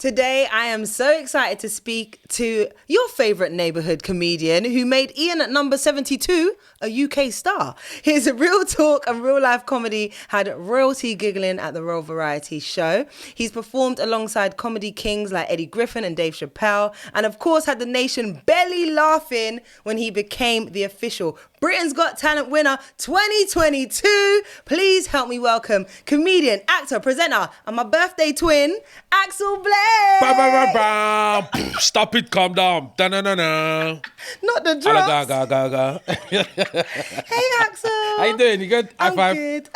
Today, I am so excited to speak to your favourite neighbourhood comedian who made Ian at number 72 a UK star. His real talk and real life comedy had royalty giggling at the Royal Variety Show. He's performed alongside comedy kings like Eddie Griffin and Dave Chappelle, and of course had the nation belly laughing when he became the official Britain's Got Talent winner 2022. Please help me welcome comedian, actor, presenter, and my birthday twin, Axel Blake. Ba, ba, ba, ba. Stop it, calm down. Da-na-na-na. Not the drops. Ga, ga, ga. Hey, Axel. How you doing? You good? High I'm five. good.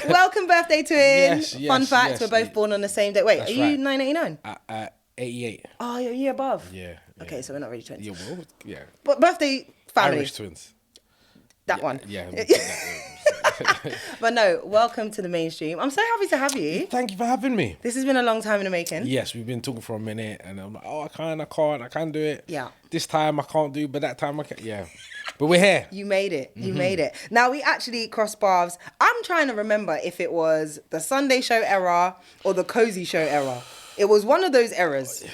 Welcome, birthday twin. Yes, Fun fact, yes. we're both born on the same day. Wait, That's are you right. 989? 88. Oh, you're a year above. Yeah. Okay, so we're not really twins. Yeah, well, yeah. But birthday family. Irish twins. That one. Yeah. But no, welcome to the mainstream. I'm so happy to have you. Thank you for having me. This has been a long time in the making. Yes, we've been talking for a minute, and I'm like, oh, I can't do it. Yeah. This time I can't do, but that time I can. Yeah. But we're here. You made it. You made it. Now, we actually crossed paths. I'm trying to remember if it was the Sunday show era or the Cozy show era. It was one of those eras.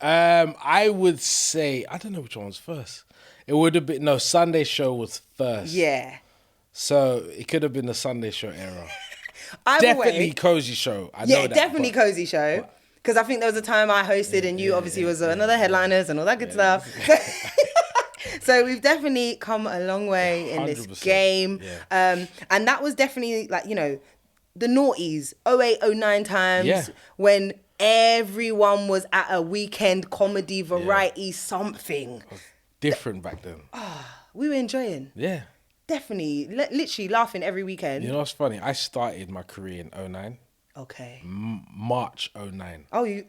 I would say, I don't know which one was first. It would have been, no, Sunday show was first. Yeah. So it could have been the Sunday show era. Either Definitely way, Cozy show. I yeah, know that. definitely but- Cozy show. Because I think there was a time I hosted and you obviously was another headliners and all that good stuff. So we've definitely come a long way in this 100%, game. yeah. And that was definitely like, you know, the noughties, 08, 09 times Yeah. when everyone was at a weekend comedy variety something. Different back then. We were enjoying. Yeah. Definitely. Literally laughing every weekend. You know what's funny? I started my career in 09. Okay. March 09. Oh, you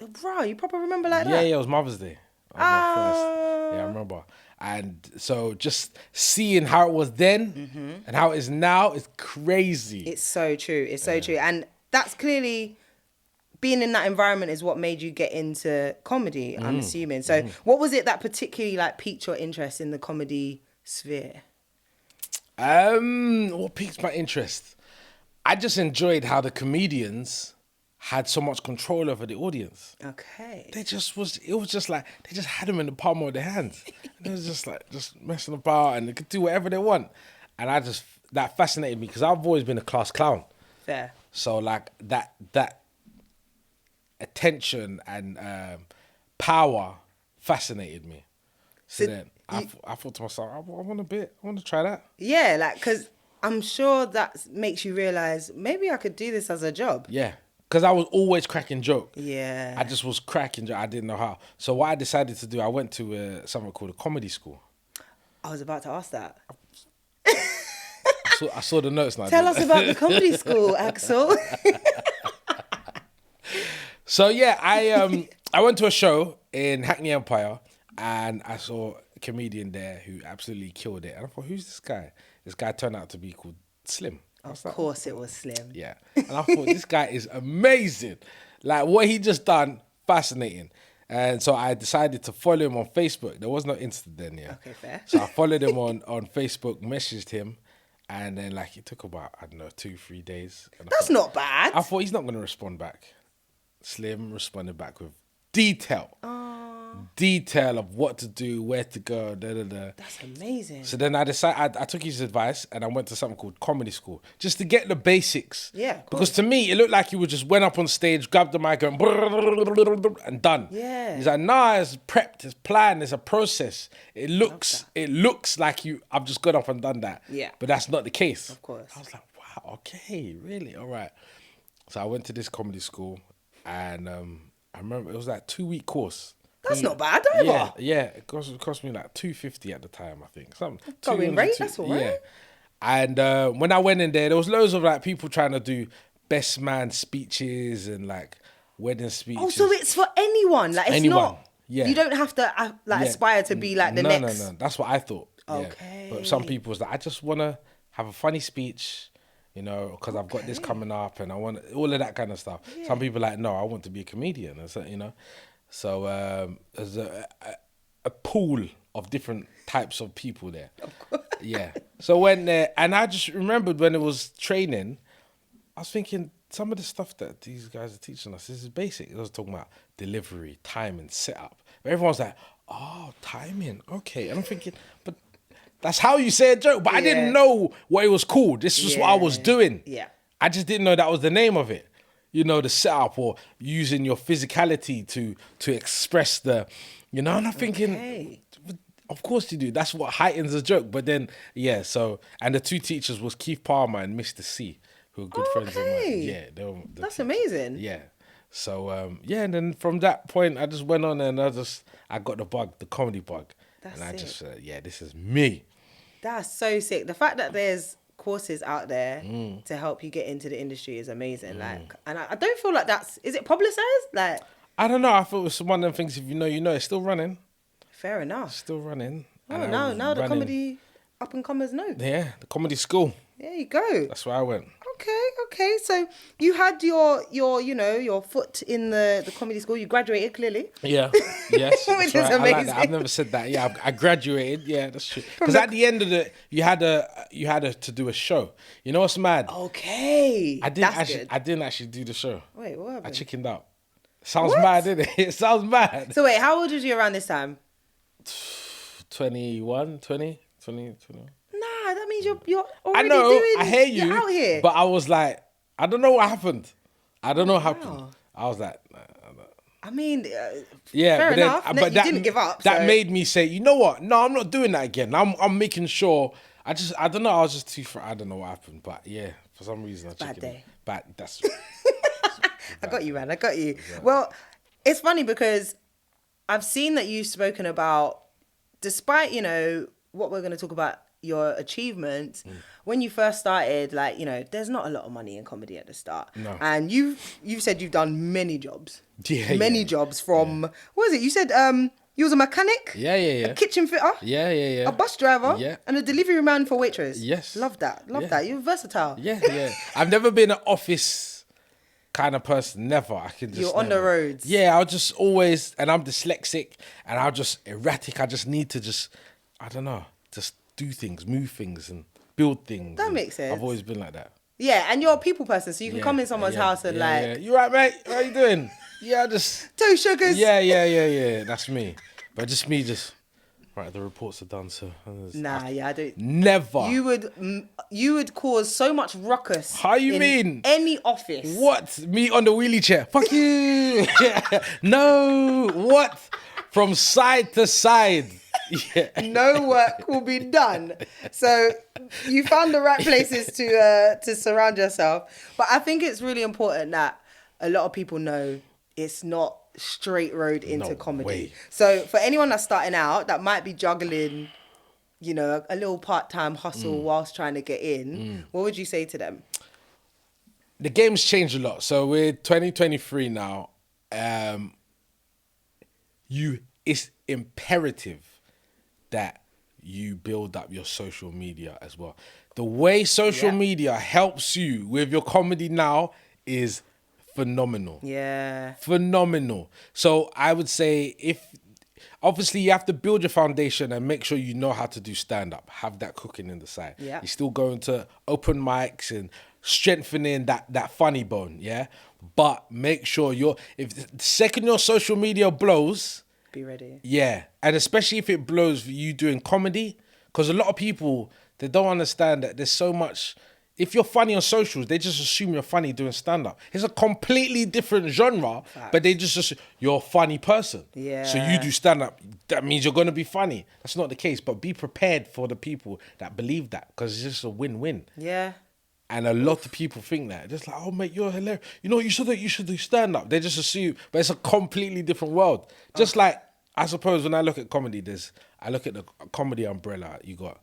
proper remember like Yeah, that? it was Mother's Day. That was my first. Yeah, I remember. And so just seeing how it was then and how it is now is crazy. It's so true. It's so true. And that's clearly being in that environment is what made you get into comedy, I'm assuming. So what was it that particularly like piqued your interest in the comedy sphere? What piqued my interest? I just enjoyed how the comedians had so much control over the audience. Okay. It was just like, they just had them in the palm of their hands. It was just like, just messing about and they could do whatever they want. And that fascinated me because I've always been a class clown. Fair. So like that attention and power fascinated me. So then I thought to myself, I want to try that. Yeah, like, because I'm sure that makes you realise maybe I could do this as a job. Yeah. Because I was always cracking joke. Yeah. I just was cracking joke. I didn't know how. So what I decided to do, I went to something called a comedy school. I was about to ask that. I saw the notes now. Tell us about the comedy school, Axel. So yeah, I went to a show in Hackney Empire and I saw a comedian there who absolutely killed it. And I thought, who's this guy? This guy turned out to be called Slim. Of course it was Slim. Yeah. And I thought, this guy is amazing. Like, what he just done, fascinating. And so I decided to follow him on Facebook. There was no Insta then, yeah. Okay, fair. So I followed him on Facebook, messaged him, and then, like, it took about, I don't know, 2-3 days. And That's not bad. I thought, he's not going to respond back. Slim responded back with detail. Detail of what to do, where to go, da-da-da. That's amazing. So then I decided, I took his advice and I went to something called comedy school just to get the basics. Yeah, of Because to me, it looked like you just went up on stage, grabbed the mic and done. Yeah. He's like, nah, it's prepped, it's planned, it's a process. It looks like I've just got up and done that. Yeah. But that's not the case. Of course. I was like, wow, okay, really? All right. So I went to this comedy school and I remember it was like 2-week course. That's not bad either. Yeah. It cost me like $250 at the time, I think. Going rate, that's all right. Yeah. And when I went in there was loads of like people trying to do best man speeches and like wedding speeches. Oh, so it's for anyone. Like, it's Anyone. not. Yeah. You don't have to aspire to be like the next. No. That's what I thought. Yeah. Okay. But some people was like, I just want to have a funny speech, you know, because I've got this coming up and I want all of that kind of stuff. Yeah. Some people are like, no, I want to be a comedian. And so, you know. So there's a pool of different types of people there. Of course. Yeah. So when and I just remembered when it was training, I was thinking, some of the stuff that these guys are teaching us, this is basic. It was talking about delivery, timing, setup. Everyone's like, oh, timing, okay. And I'm thinking, but that's how you say a joke. But I didn't know what it was called. This was what I was doing. Yeah. I just didn't know that was the name of it. You know, the setup or using your physicality to express the, you know, and I'm thinking, of course you do. That's what heightens a joke. But then, yeah, so, and the two teachers was Keith Palmer and Mr. C, who are good friends of mine. Yeah, that's amazing. Yeah. So, and then from that point, I just went on and I got the bug, the comedy bug. That's and I sick. just, this is me. That's so sick. The fact that there's courses out there to help you get into the industry is amazing. Like, and I don't feel like is it publicized? Like, I don't know. I thought it was one of them things. If you know, it's still running. Fair enough. Still running. Oh, now the comedy up and comers know. Yeah, the comedy school. There you go. That's where I went. Okay. So you had your foot in the comedy school. You graduated clearly. Yeah. Yes. Which that's is right. I like amazing. that. I've never said that. Yeah, I graduated. Yeah, that's true. Because at the end of you had to do a show. You know what's mad? Okay. I didn't actually do the show. Wait, what happened? I chickened out. Sounds mad, didn't it? It sounds mad. So wait, how old was you around this time? 21, 20. Nah, that means you're already I know, doing. I hear you. You're out here. But I was like, I don't know what happened. I don't know what happened. I was like, nah. I mean, yeah, fair but enough. Then, You but that didn't give up. That so. made me say, you know what? No, I'm not doing that again. I'm making sure. I don't know. I was just too. I don't know what happened, but yeah, for some reason, Bad day. That's. I got you, man. I got you. Yeah. Well, it's funny because I've seen that you've spoken about, despite, what we're going to talk about, your achievements, when you first started, like, there's not a lot of money in comedy at the start. No. And you've said you've done many jobs. Yeah. Jobs from, what was it? You said you was a mechanic? Yeah. A kitchen fitter? Yeah. A bus driver? Yeah. And a delivery man for waitress? Yes. Love that. That. You're versatile. Yeah. I've never been an office kind of person. Never. I can just. You're on the roads. Yeah, I'll just always, and I'm dyslexic, and I'm just erratic. I just need to I don't know, just do things, move things, and build things. That makes sense. I've always been like that. Yeah, and you're a people person, so you can come in someone's house and Yeah. You right, mate? How you doing? Yeah, just. Two sugars. Yeah. That's me. But just me, right, the reports are done, so. I don't. Never. You would cause so much ruckus. How you mean? Any office. What? Me on the wheelie chair? Fuck you. No. What? From side to side. Yeah. No work will be done. So you found the right places to surround yourself. But I think it's really important that a lot of people know it's not straight road into comedy. Way. So for anyone that's starting out that might be juggling, a little part-time hustle whilst trying to get in, what would you say to them? The game's changed a lot. So we're 2023 now. It's imperative that you build up your social media as well. The way social media helps you with your comedy now is phenomenal. Yeah. Phenomenal. So I would say obviously you have to build your foundation and make sure you know how to do stand-up. Have that cooking in the side. Yeah. You're still going to open mics and strengthening that funny bone, yeah? But make sure if the second your social media blows, be ready. Yeah, and especially if it blows for you doing comedy, because a lot of people, they don't understand that there's so much. If you're funny on socials, they just assume you're funny doing stand-up. It's a completely different genre, but they just assume you're a funny person. Yeah. So you do stand-up, that means you're going to be funny. That's not the case, but be prepared for the people that believe that, because it's just a win-win. Yeah. And a lot of people think that. Just like, oh, mate, you're hilarious. You should do stand-up. They just assume, but it's a completely different world. Just like, I suppose when I look at comedy, I look at the comedy umbrella. You got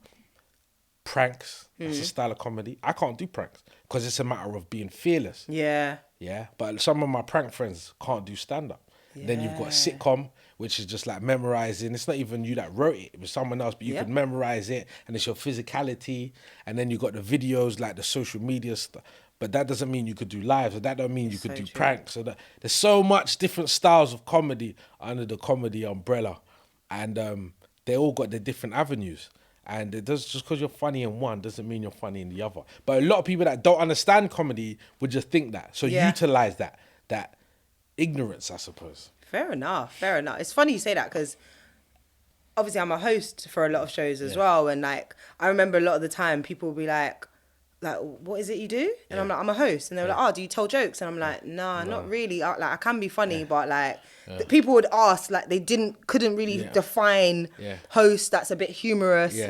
pranks. That's a style of comedy. I can't do pranks because it's a matter of being fearless. Yeah. Yeah. But some of my prank friends can't do stand-up. Yeah. Then you've got sitcom, which is just like memorizing. It's not even you that wrote it. It was someone else, but you can memorize it. And it's your physicality. And then you got the videos, like the social media stuff. But that doesn't mean you could do live. Or that don't mean you could do pranks. So there's so much different styles of comedy under the comedy umbrella. And they all got their different avenues. And it does, just because you're funny in one doesn't mean you're funny in the other. But a lot of people that don't understand comedy would just think that. So utilize that ignorance, I suppose. Fair enough. It's funny you say that because obviously I'm a host for a lot of shows as well. And like, I remember a lot of the time people will be like, what is it you do? And I'm like, I'm a host. And they're like, oh, do you tell jokes? And I'm like, nah, not really. I can be funny, but like people would ask, like they couldn't really define host that's a bit humorous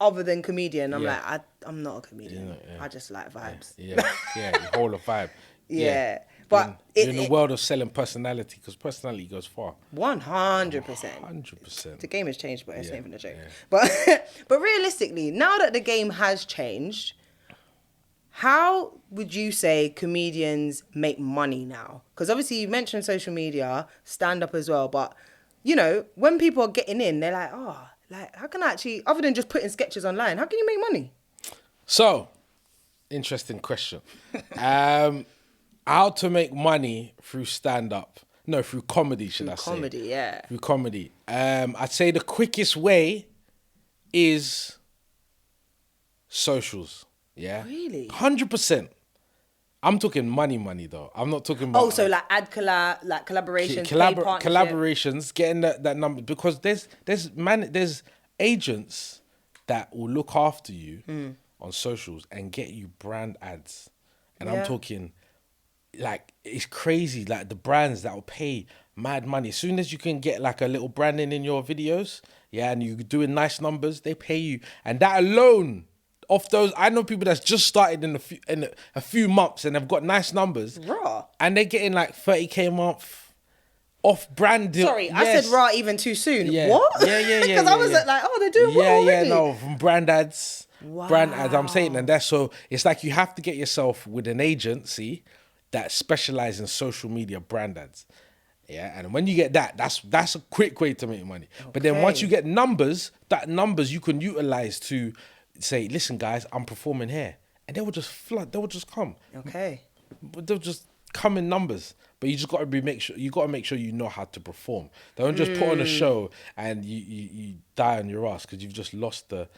other than comedian. I'm like, I'm not a comedian. I just like vibes. You hold a vibe. But you're in the world of selling personality, because personality goes far. 100%. 100%. The game has changed, but it's not even a joke. But realistically, now that the game has changed, how would you say comedians make money now? Because obviously you mentioned social media, stand-up as well, but, you know, when people are getting in, they're like, how can I actually, other than just putting sketches online, how can you make money? So, interesting question. How to make money through stand-up? No, through comedy, should I say. Through comedy. I'd say the quickest way is socials. Yeah. Really? 100%. I'm talking money though. I'm not talking about... Oh, so like collaborations, pay collaborations, getting that number. Because there's agents that will look after you on socials and get you brand ads. And I'm talking... like, it's crazy, like the brands that will pay mad money. As soon as you can get like a little branding in your videos, and you're doing nice numbers, they pay you. And that alone, off those, I know people that's just started in a few months and have got nice numbers. Raw. And they're getting like 30K a month off brand deal. Sorry, I said raw even too soon. Yeah. What? Yeah. Because I was like, they're doing what already? No, from brand ads. Wow. Brand ads, I'm saying. And that's so, it's like you have to get yourself with an agency that specialize in social media brand ads. Yeah, and when you get that, that's a quick way to make money. Okay. But then once you get numbers, that numbers you can utilize to say, listen guys, I'm performing here. And they will just flood, they will just come. Okay. But they'll just come in numbers. But you just gotta make sure you know how to perform. Don't just put on a show and you die on your ass because you've just lost the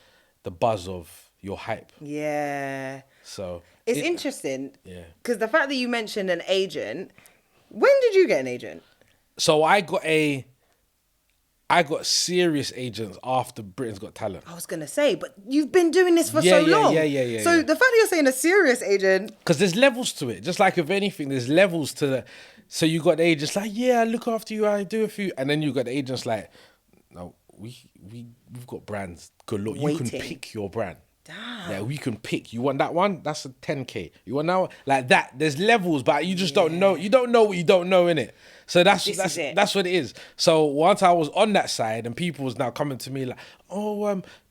buzz of your hype. Yeah. So it's interesting. Yeah. Because the fact that you mentioned an agent, when did you get an agent? So I got serious agents after Britain's Got Talent. I was gonna say, but you've been doing this for so long. Yeah. So the fact that you're saying a serious agent, because there's levels to it. Just like with anything, there's levels to the. So you got the agents like, I look after you, I do a few, and then you got the agents like, no, we've got brands. Good look, you can pick your brand. Damn. Yeah, we can pick. You want that one? That's a 10K. You want that one? Like that. There's levels, but you just don't know. You don't know what you don't know, innit? So that's what it is. So once I was on that side and people was now coming to me like,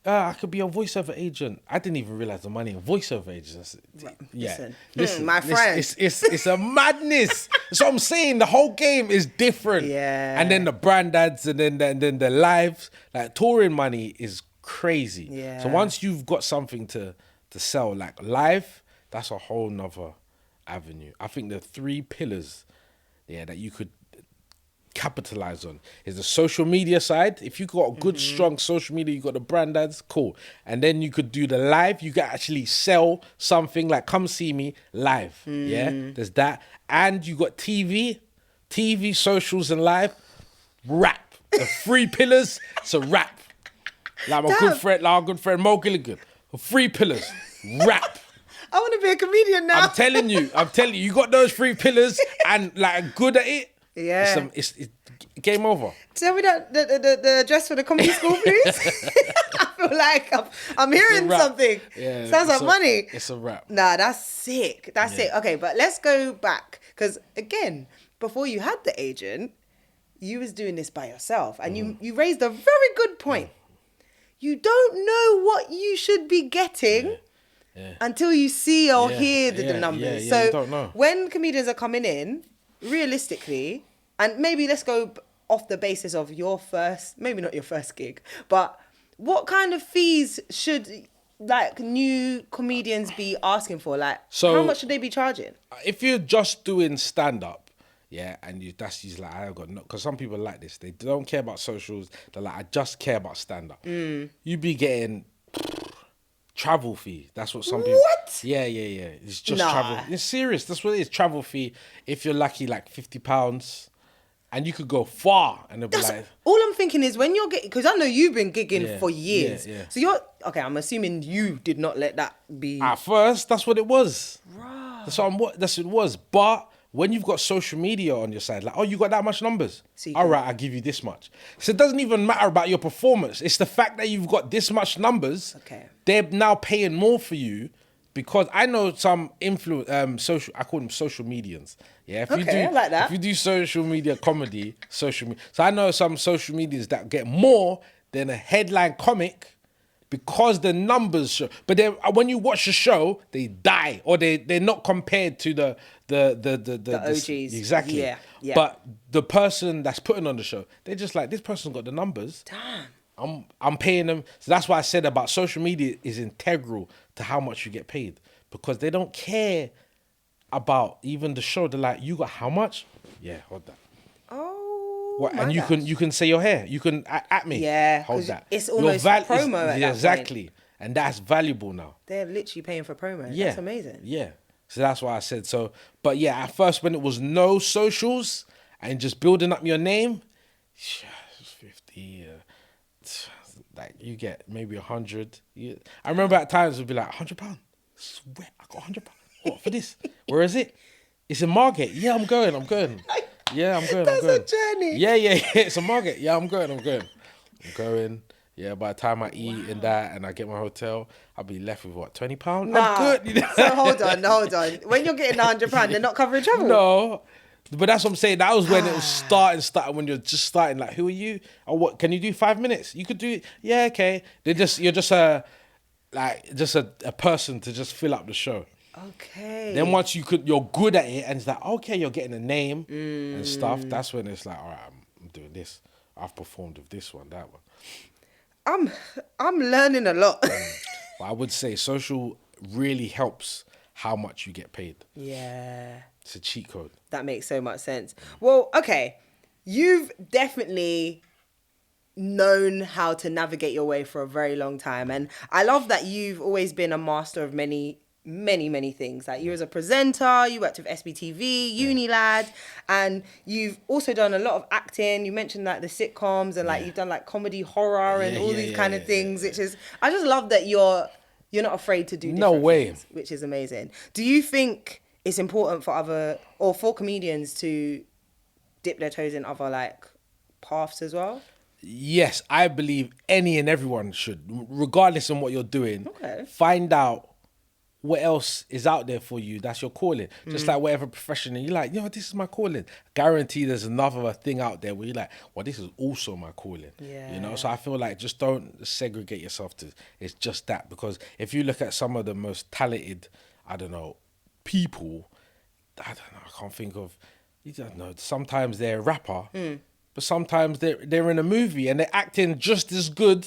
I could be a voiceover agent. I didn't even realize the money in voiceover agents. Listen, my friend. It's a madness. That's what I'm saying. The whole game is different. Yeah. And then the brand ads and then the lives. Like touring money is crazy. Yeah. So once you've got something to sell, like live, that's a whole nother avenue. I think the 3 pillars, that you could capitalize on is the social media side. If you got a good, strong social media, you got the brand ads, cool. And then you could do the live. You can actually sell something like come see me live. Yeah, there's that. And you got TV, socials and live, rap. The 3 pillars, it's a rap. Like my good friend Mo Gilligan. 3 pillars, rap. I want to be a comedian now. I'm telling you, you got those 3 pillars and like good at it. Yeah. It's game over. Tell me the address for the comedy school, please. I feel like I'm hearing something. Yeah, sounds like money. It's a wrap. Nah, that's sick. That's sick. Okay, but let's go back. Because again, before you had the agent, you was doing this by yourself. And you raised a very good point. You don't know what you should be getting until you see or hear the numbers. So you don't know. When comedians are coming in, realistically, and maybe let's go off the basis of your first, maybe not your first gig, but what kind of fees should like new comedians be asking for? Like, how much should they be charging? If you're just doing stand-up, and he's like, I got no, because some people like this. They don't care about socials. They're like, I just care about stand-up. You be getting travel fee. That's what some people. What? Yeah. It's just Nah. travel. It's serious. That's what it is. Travel fee. If you're lucky, like £50, and you could go far, and they'll be like. All I'm thinking is when you're getting, because I know you've been gigging Yeah, for years. yeah. So you're okay. I'm assuming you did not let that be. At first, that's what it was. Right. That's what it was. But when you've got social media on your side, like, oh, you got that much numbers. So you All can- right, I'll give you this much. So it doesn't even matter about your performance. It's the fact that you've got this much numbers. Okay. They're now paying more for you because I know some social. I call them social medians. Yeah. If Okay, I like that. If you do social media comedy, so I know some social medias that get more than a headline comic. Because the numbers show, but then when you watch the show, they die or they're not compared to the OGs. Exactly. Yeah. But the person that's putting on the show, they're just like, this person's got the numbers. Damn. I'm paying them. So that's why I said about social media is integral to how much you get paid because they don't care about even the show. They're like, you got how much? Yeah, hold that. Oh. What, my and you gosh. can say your hair. You can at me. Yeah, hold 'cause that. it's almost promo at that exactly, point. and that's valuable now. They're literally paying for promo. Yeah, That's amazing. Yeah, so that's why I said so. But yeah, at first when it was no socials and just building up your name, 50. Like you get maybe 100. I remember at times it'd be like £100. Swear, I got £100. What for this? Where is it? It's in Margate. Yeah, I'm going. Yeah, I'm going. That's a journey. Yeah. It's a Margate. Yeah, I'm going. Yeah, by the time I eat and that and I get my hotel, I'll be left with what, £20? Nah. I'm good. So hold on. When you're getting £100, they're not covering travel. No. But that's what I'm saying. That was when it was starting when you're just starting. Like, who are you? Or what? Can you do 5 minutes? You could do. Yeah, okay. You're just a person to just fill up the show. Okay. Then once you're good at it, and it's like, okay, you're getting a name and stuff. That's when it's like, all right, I'm doing this. I've performed with this one, that one. I'm learning a lot. But I would say social really helps how much you get paid. Yeah. It's a cheat code. That makes so much sense. Well, okay. You've definitely known how to navigate your way for a very long time. And I love that you've always been a master of many things. Like you as a presenter, you worked with SBTV, Unilad, and you've also done a lot of acting. You mentioned like the sitcoms and like you've done like comedy horror and all these kind of things, which is, I just love that you're not afraid to do different things, which is amazing. Do you think it's important for comedians to dip their toes in other like paths as well? Yes, I believe any and everyone should, regardless of what you're doing. Okay. Find out what else is out there for you. That's your calling. Just like whatever profession, and you're like, this is my calling. Guarantee there's another thing out there where you're like, well, this is also my calling. Yeah. So I feel like just don't segregate yourself to it's just that, because if you look at some of the most talented, people, I can't think of, sometimes they're a rapper, but sometimes they're in a movie and they're acting just as good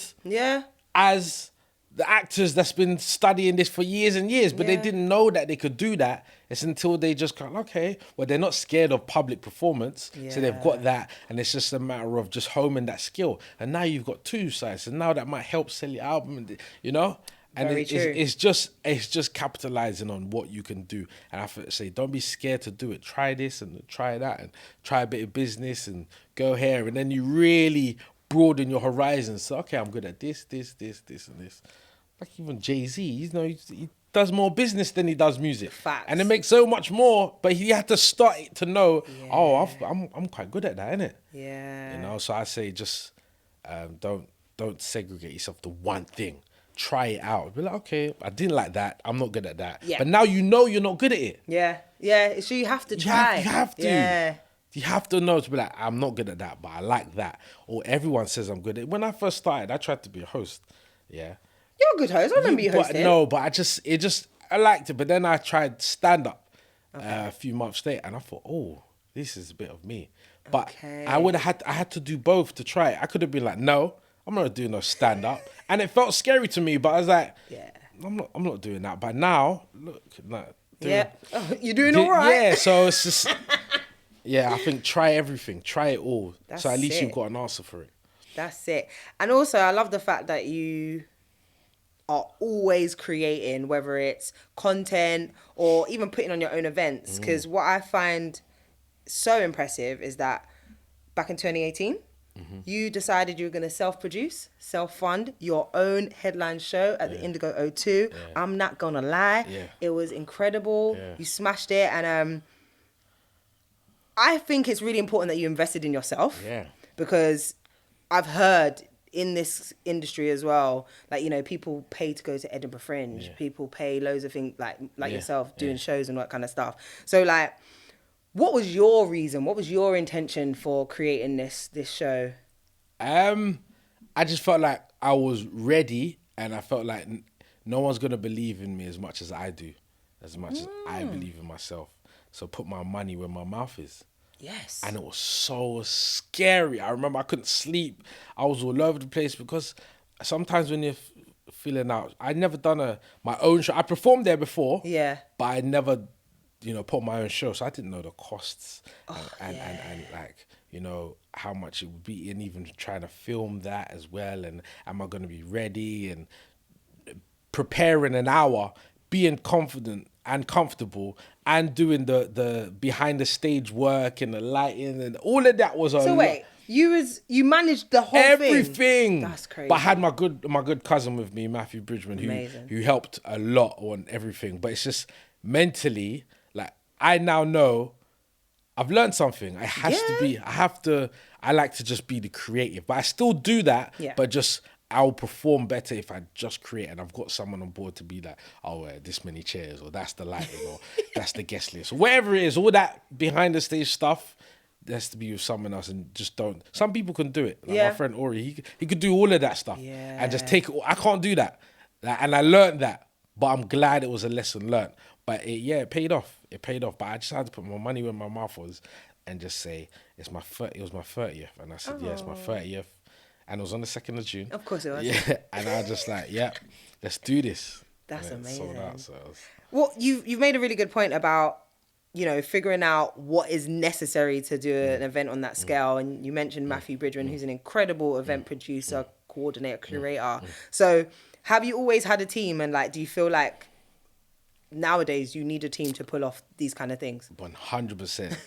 as the actors that's been studying this for years and years, but they didn't know that they could do that. It's until they just go, okay, well, they're not scared of public performance, so they've got that, and it's just a matter of just homing that skill. And now you've got two sides, and now that might help sell your album, And it's just capitalizing on what you can do. And I have to say, don't be scared to do it. Try this and try that, and try a bit of business and go here, and then you really broaden your horizons. So, okay, I'm good at this, and this. Like even Jay-Z, he does more business than he does music. Facts. And it makes so much more, but he had to start it to know, I'm quite good at that, innit? Yeah. So I say just don't segregate yourself to one thing. Try it out. Be like, okay, I didn't like that. I'm not good at that. Yeah. But now you're not good at it. Yeah. So you have to try. You have to. Yeah. You have to know to be like, I'm not good at that, but I like that. Or everyone says I'm good at it. When I first started, I tried to be a host. Yeah. You're a good host. I remember you hosting. I liked it. But then I tried stand-up a few months later, and I thought, this is a bit of me. But I had to do both to try it. I could have been like, no, I'm not doing no stand-up. And it felt scary to me, but I was like, I'm not doing that. But now, look, you're doing all right. Yeah, so it's just, I think try everything, try it all. So at least you've got an answer for it. That's it. And also, I love the fact that you are always creating, whether it's content or even putting on your own events. Because what I find so impressive is that back in 2018, you decided you were going to self-produce, self-fund your own headline show at the Indigo O2. Yeah. I'm not going to lie. Yeah. It was incredible. Yeah. You smashed it. And I think it's really important that you invested in yourself. Yeah. Because I've heard in this industry as well, like, you know, people pay to go to Edinburgh Fringe. Yeah. People pay loads of things, like Yeah. yourself, doing Yeah. shows and that kind of stuff. So, like, what was your reason? What was your intention for creating this show? I just felt like I was ready, and I felt like no one's gonna believe in me as much as I do, as much as I believe in myself. So put my money where my mouth is. Yes. And it was so scary. I remember I couldn't sleep. I was all over the place because sometimes when you're feeling out, I'd never done my own show. I performed there before, Yeah. but I never, put on my own show. So I didn't know the costs and like, how much it would be, and even trying to film that as well. And am I going to be ready, and preparing an hour, being confident and comfortable, and doing the behind the stage work and the lighting and all of that was So wait, you managed the whole everything. That's crazy. But I had my good cousin with me, Matthew Bridgman, who helped a lot on everything. But it's just mentally, like, I now know I've learned something. I like to just be the creative, but I still do that. Yeah. But just I'll perform better if I just create, and I've got someone on board to be like, oh, this many chairs, or that's the lighting, or that's the guest list, or whatever it is, all that behind the stage stuff. There has to be with someone else, and just don't. Some people can do it. Like my friend Ori, he could do all of that stuff and just take it. I can't do that, and I learned that. But I'm glad it was a lesson learned. But it paid off. It paid off. But I just had to put my money where my mouth was, and just say it was my 30th, and I said it's my 30th, and it was on the 2nd of June. Of course it was. Yeah, and I was just like, let's do this. That's amazing. Sold out, so Well, you've made a really good point about, figuring out what is necessary to do an event on that scale. And you mentioned Matthew Bridgman, who's an incredible event producer, coordinator, curator. So have you always had a team? And like, do you feel like nowadays you need a team to pull off these kind of things? 100%.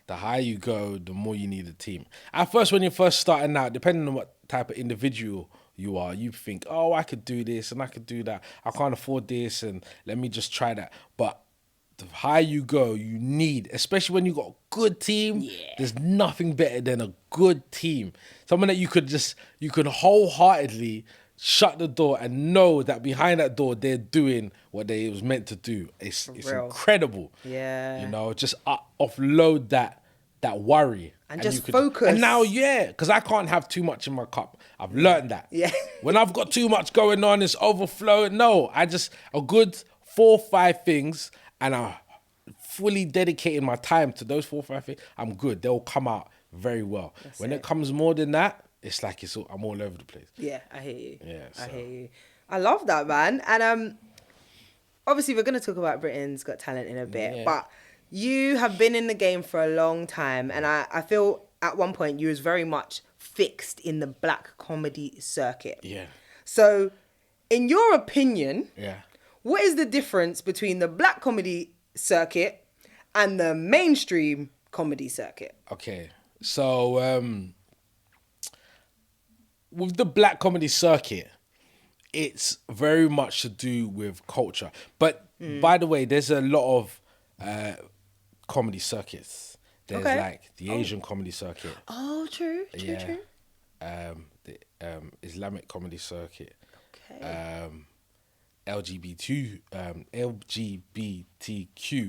The higher you go, the more you need a team. At first, when you're first starting out, depending on what type of individual you are, you think, oh, I could do this and I could do that. I can't afford this, and let me just try that. But the higher you go, you need, especially when you got a good team, there's nothing better than a good team. Someone that you could wholeheartedly shut the door and know that behind that door they're doing what they was meant to do. It's incredible. Yeah. Just offload that worry and just focus. And now, because I can't have too much in my cup. I've learned that. Yeah. When I've got too much going on, it's overflowing. No, I just a good 4 or 5 things, and I'm fully dedicating my time to those 4 or 5 things. I'm good. They'll come out very well. When it comes more than that, it's like I'm all over the place. Yeah, I hear you. Yeah, I hear you. I love that, man. And obviously we're going to talk about Britain's Got Talent in a bit, but you have been in the game for a long time, and I feel at one point you was very much fixed in the black comedy circuit. Yeah. So, in your opinion, Yeah. what is the difference between the black comedy circuit and the mainstream comedy circuit? Okay, so with the black comedy circuit, it's very much to do with culture. But by the way, there's a lot of comedy circuits. There's like the Asian comedy circuit. Oh, true. The Islamic comedy circuit. Okay. LGBTQ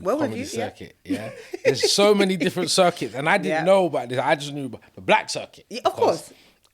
Well, comedy circuit. Yeah. There's so many different circuits, and I didn't know about this. I just knew about the black circuit. Yeah, of course.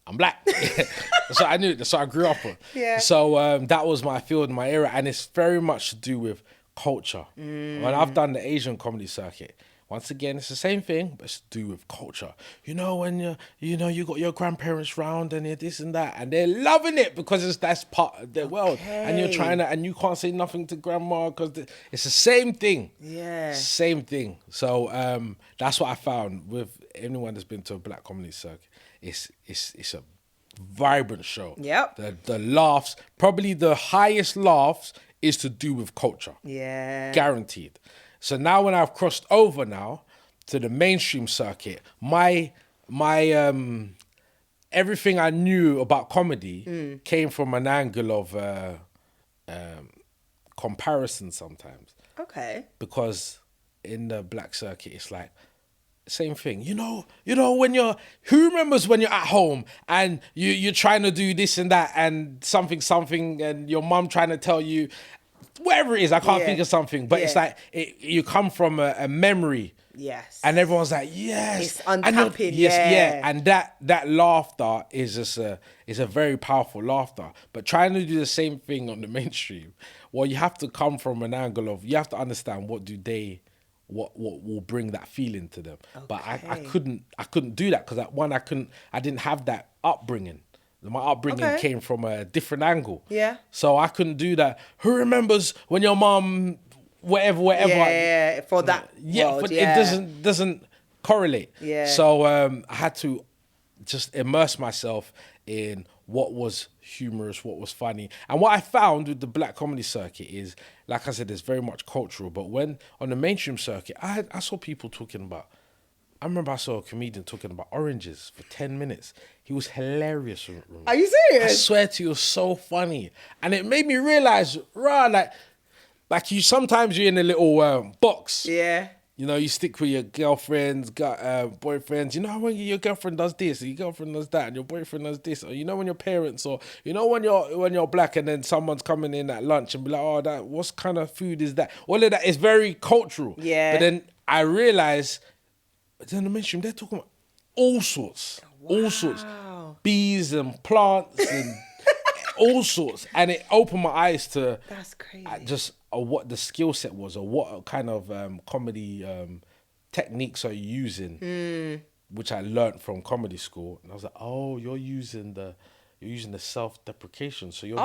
I'm black. That's what I knew. That's what I grew up on. Yeah. So that was my field, my era, and it's very much to do with culture. When I've done the Asian comedy circuit, once again, it's the same thing, but it's to do with culture. When you got your grandparents round and you're this and that, and they're loving it because that's part of their world. And you're trying to, and you can't say nothing to grandma because it's the same thing. Yeah. Same thing. So that's what I found with anyone that's been to a black comedy circuit. It's a vibrant show. Yep. The laughs, probably the highest laughs is to do with culture. Yeah. Guaranteed. So now when I've crossed over now to the mainstream circuit, my everything I knew about comedy came from an angle of comparison sometimes. Okay. Because in the black circuit, it's like, same thing. You know, who remembers when you're at home and you're trying to do this and that and something, and your mum trying to tell you, whatever it is, I can't think of something, but it's like, you come from a memory. Yes. And everyone's like, yes. It's untapping, And that laughter is just a very powerful laughter. But trying to do the same thing on the mainstream, well, you have to come from an angle of, you have to understand what will bring that feeling to them. Okay. But I couldn't do that because I didn't have that upbringing. My upbringing came from a different angle. Yeah. So I couldn't do that. Who remembers when your mom, whatever. Yeah, for that world, it doesn't correlate. Yeah. So I had to just immerse myself in what was humorous, what was funny. And what I found with the black comedy circuit is, like I said, it's very much cultural. But when on the mainstream circuit, I saw people talking about, I remember I saw a comedian talking about oranges for 10 minutes. He was hilarious. Are you serious? I swear to you, it was so funny. And it made me realize, like you, sometimes you're in a little box. Yeah. You know, you stick with your girlfriends, boyfriends. You know when your girlfriend does this, or your girlfriend does that, and your boyfriend does this, or you know when your parents, or you know when you're black, and then someone's coming in at lunch and be like, oh, what kind of food is that? All of that is very cultural. Yeah. But then I realized, in the mainstream, they're talking about all sorts, bees and plants and all sorts, and it opened my eyes to that's crazy. Just what the skill set was, or what kind of comedy techniques are you using, which I learned from comedy school, and I was like, oh, you're using the self-deprecation, so you're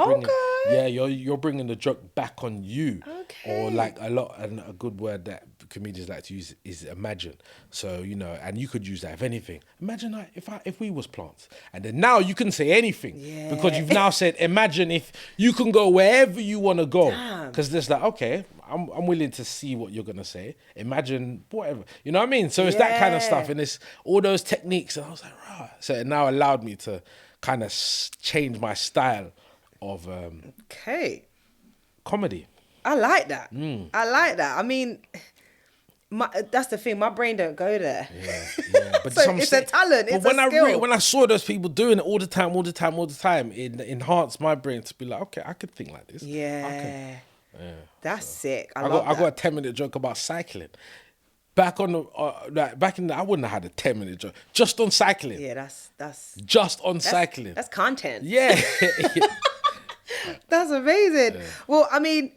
bringing the joke back on you. Or like a good word that comedians like to use is imagine. So, you know, and you could use that if anything. Imagine if we was plants. And then now you can say anything because you've now said, imagine if you can go wherever you want to go. Because there's like, okay, I'm willing to see what you're going to say. Imagine whatever. You know what I mean? So it's that kind of stuff. And it's all those techniques. And I was like, right. So it now allowed me to kind of change my style of comedy. I like that. I like that. I mean, that's the thing. My brain don't go there. Yeah. But so it's a talent. It's a skill. When I saw those people doing it all the time, it enhanced my brain to be like, okay, I could think like this. Yeah. That's sick. I got a 10-minute joke about cycling. Back in the, I wouldn't have had a 10-minute joke just on cycling. Yeah, cycling. That's content. Yeah. That's amazing. Yeah. Well, I mean,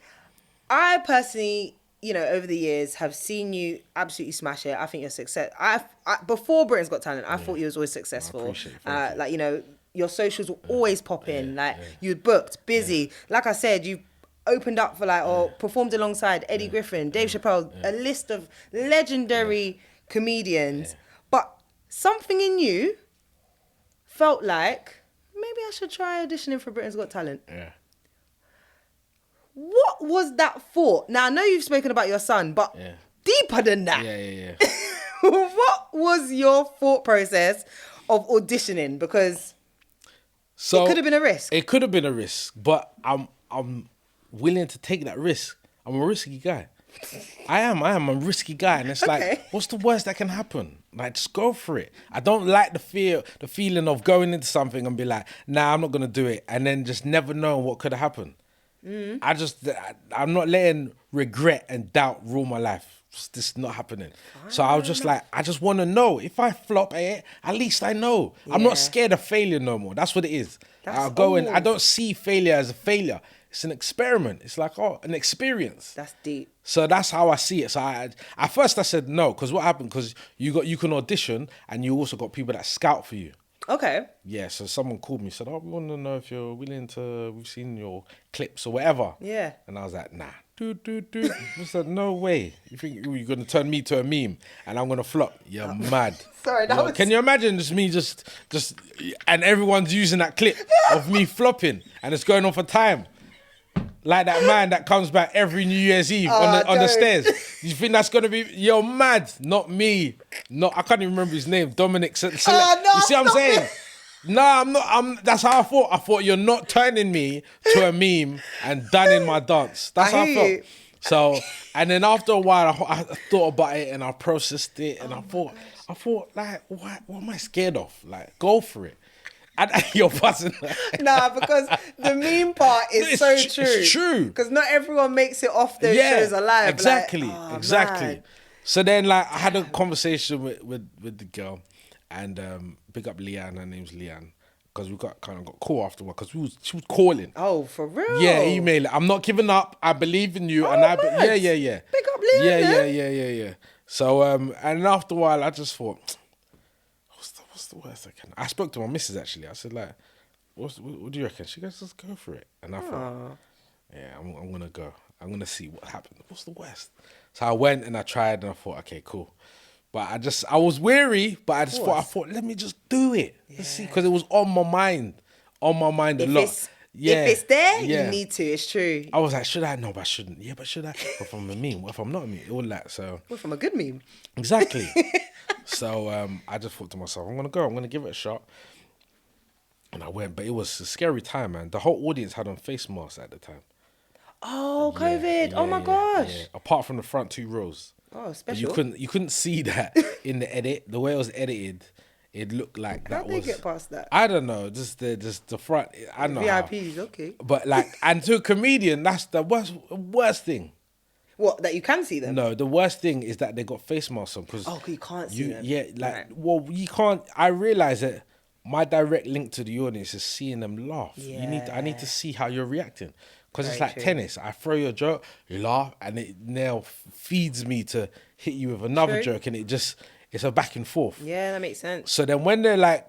I personally, you know, over the years have seen you absolutely smash it. I think you're success. Before Britain's Got Talent, I thought you was always successful. I appreciate it. Like, you know, your socials will always pop in. Like you're booked, busy. Like I said, you opened up for or performed alongside Eddie Griffin, Dave Chappelle, a list of legendary comedians. But something in you felt like, maybe I should try auditioning for Britain's Got Talent. Yeah. What was that for? Now, I know you've spoken about your son, but deeper than that. Yeah. What was your thought process of auditioning? Because it could have been a risk. It could have been a risk, but I'm willing to take that risk. I'm a risky guy. I am a risky guy, and it's like, what's the worst that can happen? Like, just go for it. I don't like the feeling of going into something and be like, nah, I'm not gonna do it, and then just never know what could have happened. I'm not letting regret and doubt rule my life. This is not happening. So I was just like, I just want to know. If I flop at it, at least I know. I'm not scared of failure no more. That's what it is. I'll go in. I don't see failure as a failure. It's an experiment. It's like, an experience. That's deep. So that's how I see it. So at first I said no, because what happened? Because you can audition, and you also got people that scout for you. Okay. Yeah, so someone called me, said, we want to know if you're willing to, we've seen your clips or whatever. Yeah. And I was like, nah, I said, no way. You think you're going to turn me to a meme and I'm going to flop? You're mad. Sorry, that was... Can you imagine just me just, and everyone's using that clip of me flopping and it's going on for time? Like that man that comes back every New Year's Eve on the stairs. You think that's going to be, you're mad. Not me. I can't even remember his name. Dominic. You see what I'm saying? No, I'm not. That's how I thought. I thought you're not turning me to a meme and done in my dance. That's how I felt. So, and then after a while, I thought about it and I processed it and I thought, like, what am I scared of? Like, go for it. And you're buzzing. Nah, because the meme part is so true. It's true. Because not everyone makes it off those shows alive. Exactly. Like, Exactly. Man. So then, like, I had a conversation with the girl. And big up Leanne, her name's Leanne, because we got call afterward because she was calling. Oh, for real? Yeah, email it. I'm not giving up. I believe in you, and yeah. Big up Leanne. Yeah. So and after a while, I just thought, what's the worst I can? I spoke to my missus actually. I said like, what do you reckon? She goes, just go for it. And I thought, yeah, I'm gonna go. I'm gonna see what happens. What's the worst? So I went and I tried, and I thought, okay, cool. But I was weary, but I thought, let me just do it. Let's see, because it was on my mind a lot. If it's there, you need to. It's true. I was like, should I? No, but I shouldn't. Yeah, but should I? What if I'm a meme? What if I'm not a meme? All that. So. What if I'm a good meme? Exactly. So I just thought to myself, I'm gonna go. I'm gonna give it a shot. And I went, but it was a scary time, man. The whole audience had on face masks at the time. Oh, COVID! Oh my gosh! Yeah. Apart from the front 2 rows. Oh, special. You couldn't see that in the edit. The way it was edited, it looked like that was. How did they get past that? I don't know. Just the front. I don't know. VIPs, okay. But like, and to a comedian, that's the worst thing. What, that you can see them? No, the worst thing is that they got face masks on because you can't see them. Yeah, like right. Well, you can't. I realize that my direct link to the audience is seeing them laugh. Yeah. I need to see how you're reacting. Because it's Very like true. tennis. I throw you a joke, you laugh, and it now feeds me to hit you with another joke, and it's a back and forth. Yeah, that makes sense. So then when they're like,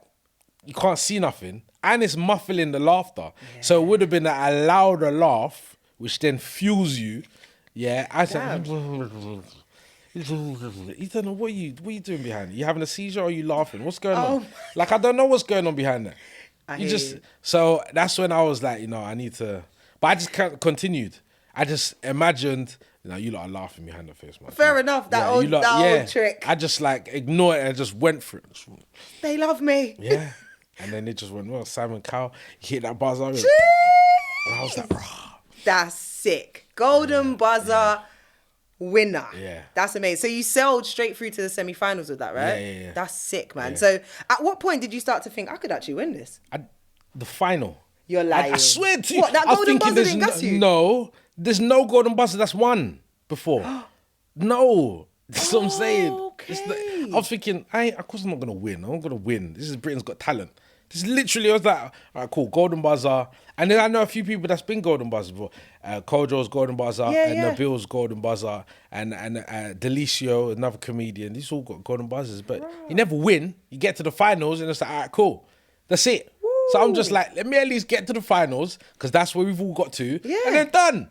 you can't see nothing, and it's muffling the laughter. Yeah. So it would have been a louder laugh, which then fuels you. Yeah, I said, you don't know what you doing behind it. You having a seizure or are you laughing? What's going on? Like, I don't know what's going on behind that. So that's when I was like, I need to. But I just continued. I just imagined, you lot are laughing behind the face, man. Fair enough, that old trick. I just like ignored it and I just went for it. They love me. Yeah. And then it just went, well, Simon Cowell, he hit that buzzer. And I was like, rah. That's sick. Golden buzzer winner. Yeah. That's amazing. So you sailed straight through to the semi-finals with that, right? Yeah. That's sick, man. Yeah. So at what point did you start to think, I could actually win this? The final. You're lying. I swear to you. What, that golden buzzer didn't gas you? No, there's no golden buzzer that's won before. No. That's what I'm saying. Okay. I was thinking, of course I'm not going to win. I'm not going to win. This is Britain's Got Talent. This is literally, I was like, all right, cool, golden buzzer. And then I know a few people that's been golden buzzer before. Kojo's golden buzzer, and Nabil's golden buzzer, and Delicio, another comedian. These all got golden buzzers, but you never win. You get to the finals and it's like, all right, cool. That's it. Woo. So I'm just like, let me at least get to the finals because that's where we've all got to. Yeah. And then done.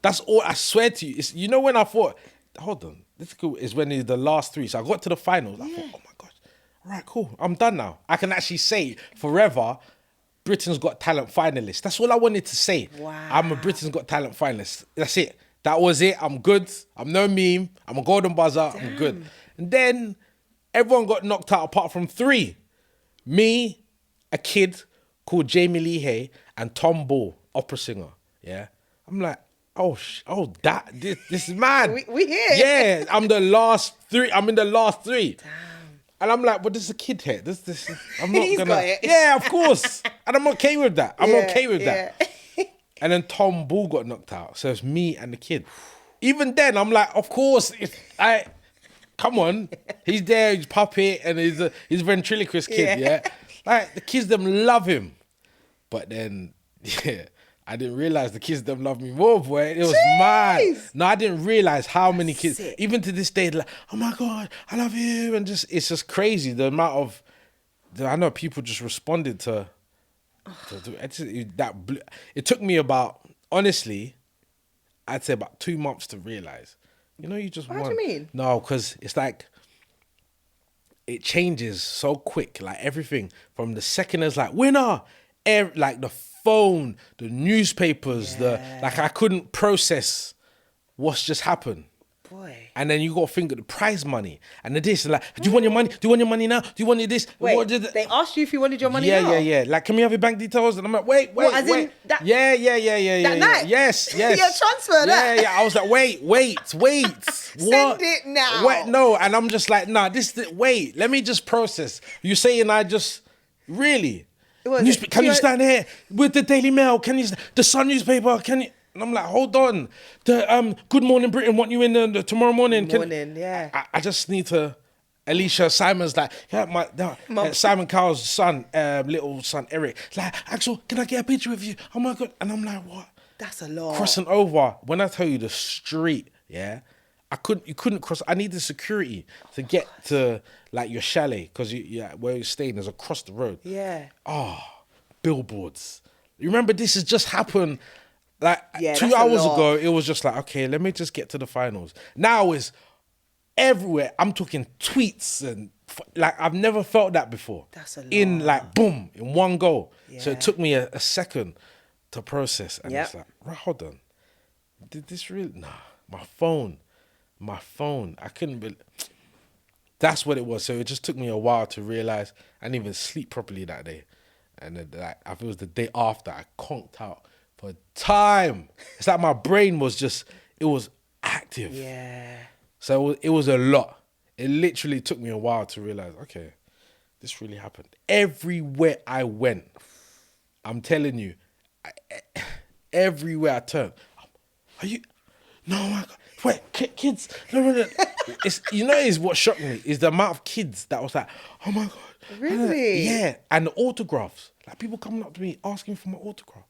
That's all, I swear to you. It's, when I thought, hold on, this is when it's the last 3. So I got to the finals. I thought, oh my God. All right, cool. I'm done now. I can actually say forever, Britain's Got Talent finalist. That's all I wanted to say. Wow. I'm a Britain's Got Talent finalist. That's it. That was it. I'm good. I'm no meme. I'm a golden buzzer. Damn. I'm good. And then everyone got knocked out apart from 3. Me, a kid called Jamie Lee Hay, and Tom Ball, opera singer. Yeah. I'm like, this is mad. we here. Yeah. I'm the last 3. I'm in the last 3. Damn. And I'm like, but there's a kid here. This I'm not gonna. Got it. Yeah, of course. And I'm okay with that. I'm okay with that. And then Tom Ball got knocked out. So it's me and the kid. Even then, I'm like, of course, come on. He's there, he's puppet, and he's a ventriloquist kid, yeah? Like, the kids, them love him. But then, I didn't realize the kids, them love me more, boy. It was mad. No, I didn't realize how many kids, sick. Even to this day, like, oh my God, I love you. And it's just crazy. The amount of, I know people just responded to it took me about, honestly, I'd say about 2 months to realize. You just What want. do you mean? No, because it's like it changes so quick. Like everything from the second is like winner, like the phone, the newspapers, I couldn't process what's just happened. Boy. And then you got to think of the prize money and the this. Like, do you want your money? Do you want your money now? Do you want your this? Wait, they asked you if you wanted your money now? Yeah. Like, can we have your bank details? And I'm like, wait. As in that- Yeah. That night? Yes. Yeah, transfer that. Yeah. I was like, wait. What? Send it now. Wait, no. And I'm just like, nah, wait, let me just process. You saying I just, really? Can you stand here with the Daily Mail? The Sun newspaper? Can you? And I'm like, hold on. The Good Morning Britain want you in the tomorrow morning. Yeah. I just need to. Alicia Simon's like, Simon Cowell's son, little son Eric. Like, Axel, can I get a picture with you? Oh my God. And I'm like, what? That's a lot. Crossing over. When I tell you the street, yeah, you couldn't cross. I needed security to get to like your chalet because where you're staying is across the road. Yeah. Oh, billboards. You remember this has just happened. Like 2 that's hours a lot. ago, it was just like, okay, let me just get to the finals. Now it's everywhere. I'm talking tweets and like I've never felt that before. That's a lot. In like boom, in one go. So Yeah. it took me a second to process, and Yep. it's like, right, hold on, did this really? Nah, my phone. I couldn't believe. That's what it was. So it just took me a while to realize I didn't even sleep properly that day, and then like I think it was the day after I conked out. For time. It's like my brain was it was active. Yeah. So it was a lot. It literally took me a while to realize, okay, this really happened. Everywhere I went, I'm telling you, everywhere I turned, are you, no, my God, wait, kids, no. It's what shocked me is the amount of kids that was like, oh my God. Really? Yeah, and the autographs. Like people coming up to me asking for my autograph.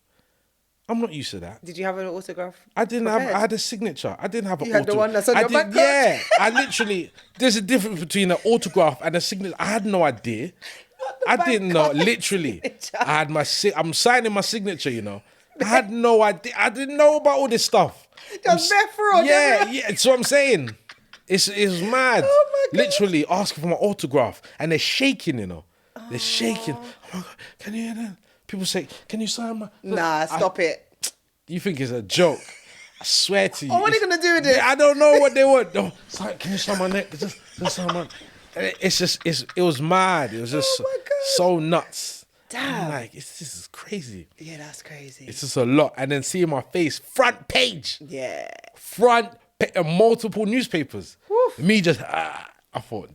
I'm not used to that. Did you have an autograph? I didn't prepared? I had a signature. I didn't have an You had the one that's on I your did, back. Yeah, I literally. There's a difference between an autograph and a signature. I had no idea. I didn't know. Literally, signature. I had I'm signing my signature. I had no idea. I didn't know about all this stuff. Just bare fraud. Yeah. That's what I'm saying. It's mad. Oh my God. Literally asking for my autograph and they're shaking. They're shaking. Oh my God, can you hear that? People say, can you sign my... Nah, stop it. You think it's a joke. I swear to you. Oh, what are they going to do with it? I don't know what they want. No, sorry, can you sign my neck? Just sign my... It was mad. It was just Oh my God. so nuts. Damn. I'm like, this is crazy. Yeah, that's crazy. It's just a lot. And then seeing my face, front page. Yeah. Multiple newspapers. Woof. Me just... I thought,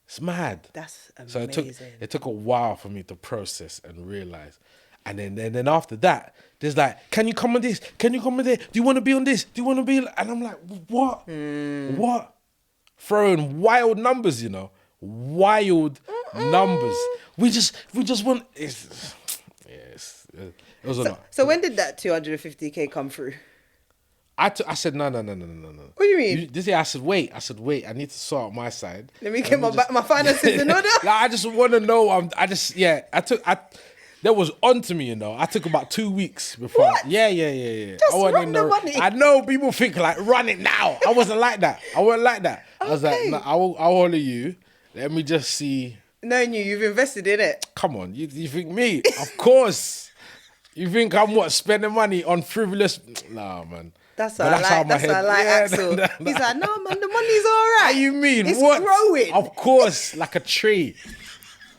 it's mad. That's So amazing. it took a while for me to process and realize. And then after that, there's like, can you come on this? Can you come on there? Do you want to be on this? Do you want to be? And I'm like, what? What? Throwing wild numbers, wild numbers. We just want. It was a lot. So when did that 250k come through? I said no. What do you mean? This year I said wait. I need to sort out my side. Let me get my finances in order. Like, I just want to know. That was onto me, I took about 2 weeks before. What? Yeah. Just I wasn't run the money. I know people think like run it now. I wasn't like that. I was like, Okay. no, I'll honor you. Let me just see. Knowing you've invested in it. Come on, you think me? Of course. You think I'm spending money on frivolous? Nah, man. That's But what I like. That's what I like, Yeah, Axel. nah. He's like, no, man, the money's all right. What do you mean? It's What? growing. Of course, like a tree.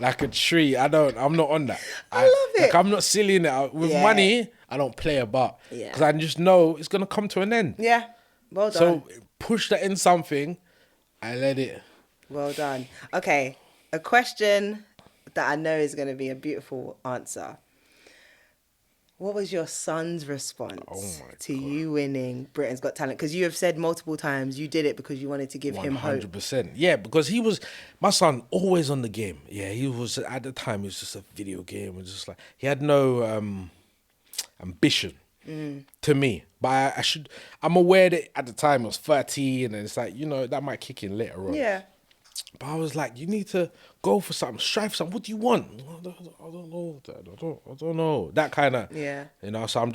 Like a tree. I'm not on that. I love it. Like I'm not silly in it. With Yeah. money, I don't play about. Yeah. Because I just know it's going to come to an end. Yeah. Well done. So push that in something and let it. Well done. Okay. A question that I know is going to be a beautiful answer. What was your son's response to you winning Britain's Got Talent? Because you have said multiple times you did it because you wanted to give him hope. 100%. Yeah, because he was, my son, always on the game. Yeah, he was, at the time, it was just a video game. It was just like, he had no ambition to me. But I'm aware that at the time I was 13 and it's like, that might kick in later on. Yeah. But I was like, you need to go for something, strive for something. What do you want? I don't know, Dad. I don't know. That kind of, Yeah. So I was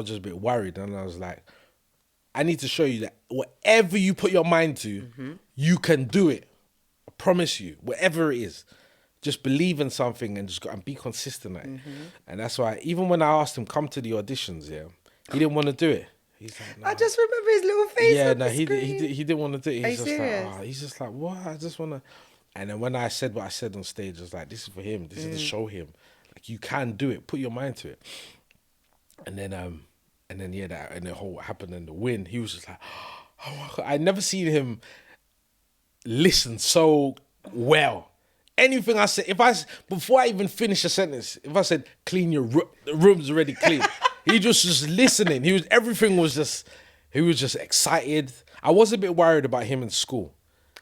just a bit worried. And I was like, I need to show you that whatever you put your mind to, you can do it. I promise you, whatever it is. Just believe in something and and be consistent at it. And that's why, even when I asked him come to the auditions, he didn't want to do it. He's like, no. I just remember his little face. Yeah, on no, the he screen. didn't want to do it. Are you serious? He's just like, what? I just want to. And then when I said what I said on stage, I was like, this is for him. This is to show him, like, you can do it. Put your mind to it. And then that and the whole what happened and the win. He was just like, oh my God. I never seen him listen so well. Anything I said, before I even finish a sentence, if I said clean your room, the room's already clean. He just listening. He was just excited. I was a bit worried about him in school.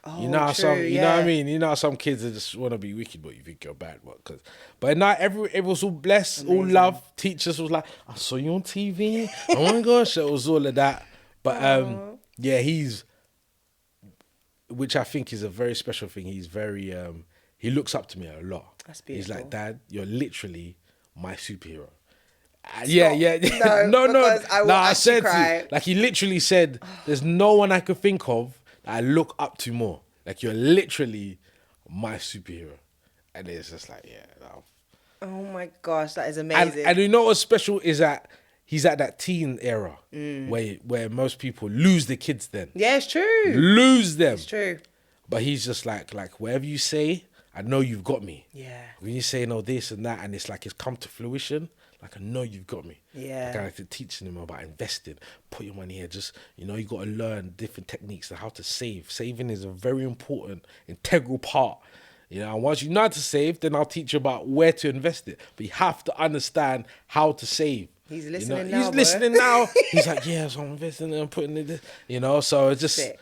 Oh, You know how true, you know what I mean? You know how some kids that just want to be wicked, but you think you're bad. But not it was all blessed, all love. Teachers was like, I saw you on TV. Oh my gosh, it was all of that. But yeah, which I think is a very special thing. He's very, he looks up to me a lot. That's beautiful. He's like, Dad, you're literally my superhero. No, because I will actually cry. Like, he literally said, there's no one I could think of that I look up to more. Like, you're literally my superhero. And it's just like, yeah. No. Oh my gosh, that is amazing. And you know what's special is that he's at that teen era where most people lose their kids then. Yeah, it's true. Lose them. It's true. But he's just like whatever you say, I know you've got me. Yeah. When you say no this and that, and it's like it's come to fruition, like, I know you've got me. Yeah. Like, I like to teaching him about investing, put your money here. Just, you know, you got to learn different techniques and how to save. Saving is a very important, integral part. You know, and once you know how to save, then I'll teach you about where to invest it. But you have to understand how to save. He's listening you know? now, He's boy. listening now. He's like, yeah, so I'm investing and putting it, you know, so it's just, Sick.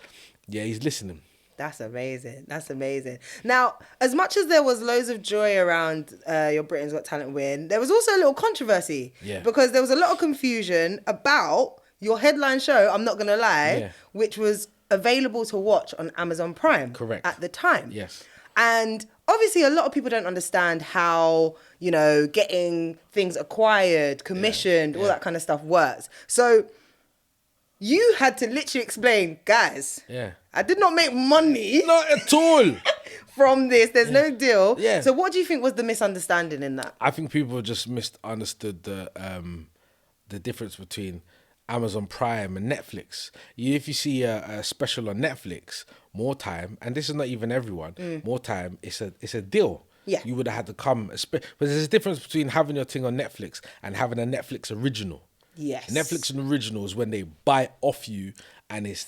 yeah, he's listening. That's amazing. That's amazing. Now, as much as there was loads of joy around your Britain's Got Talent win, there was also a little controversy. Yeah. Because there was a lot of confusion about your headline show, I'm not going to lie, which was available to watch on Amazon Prime. Correct. At the time. Yes. And obviously a lot of people don't understand how, you know, getting things acquired, commissioned, all that kind of stuff works. So you had to literally explain, guys, I did not make money. Not at all. From this. There's no deal. Yeah. So what do you think was the misunderstanding in that? I think people just misunderstood the difference between Amazon Prime and Netflix. If you see a special on Netflix, more time, and this is not even everyone, more time, it's a deal. Yeah. You would have had to come, but there's a difference between having your thing on Netflix and having a Netflix original. Yes. Netflix and original is when they buy off you and it's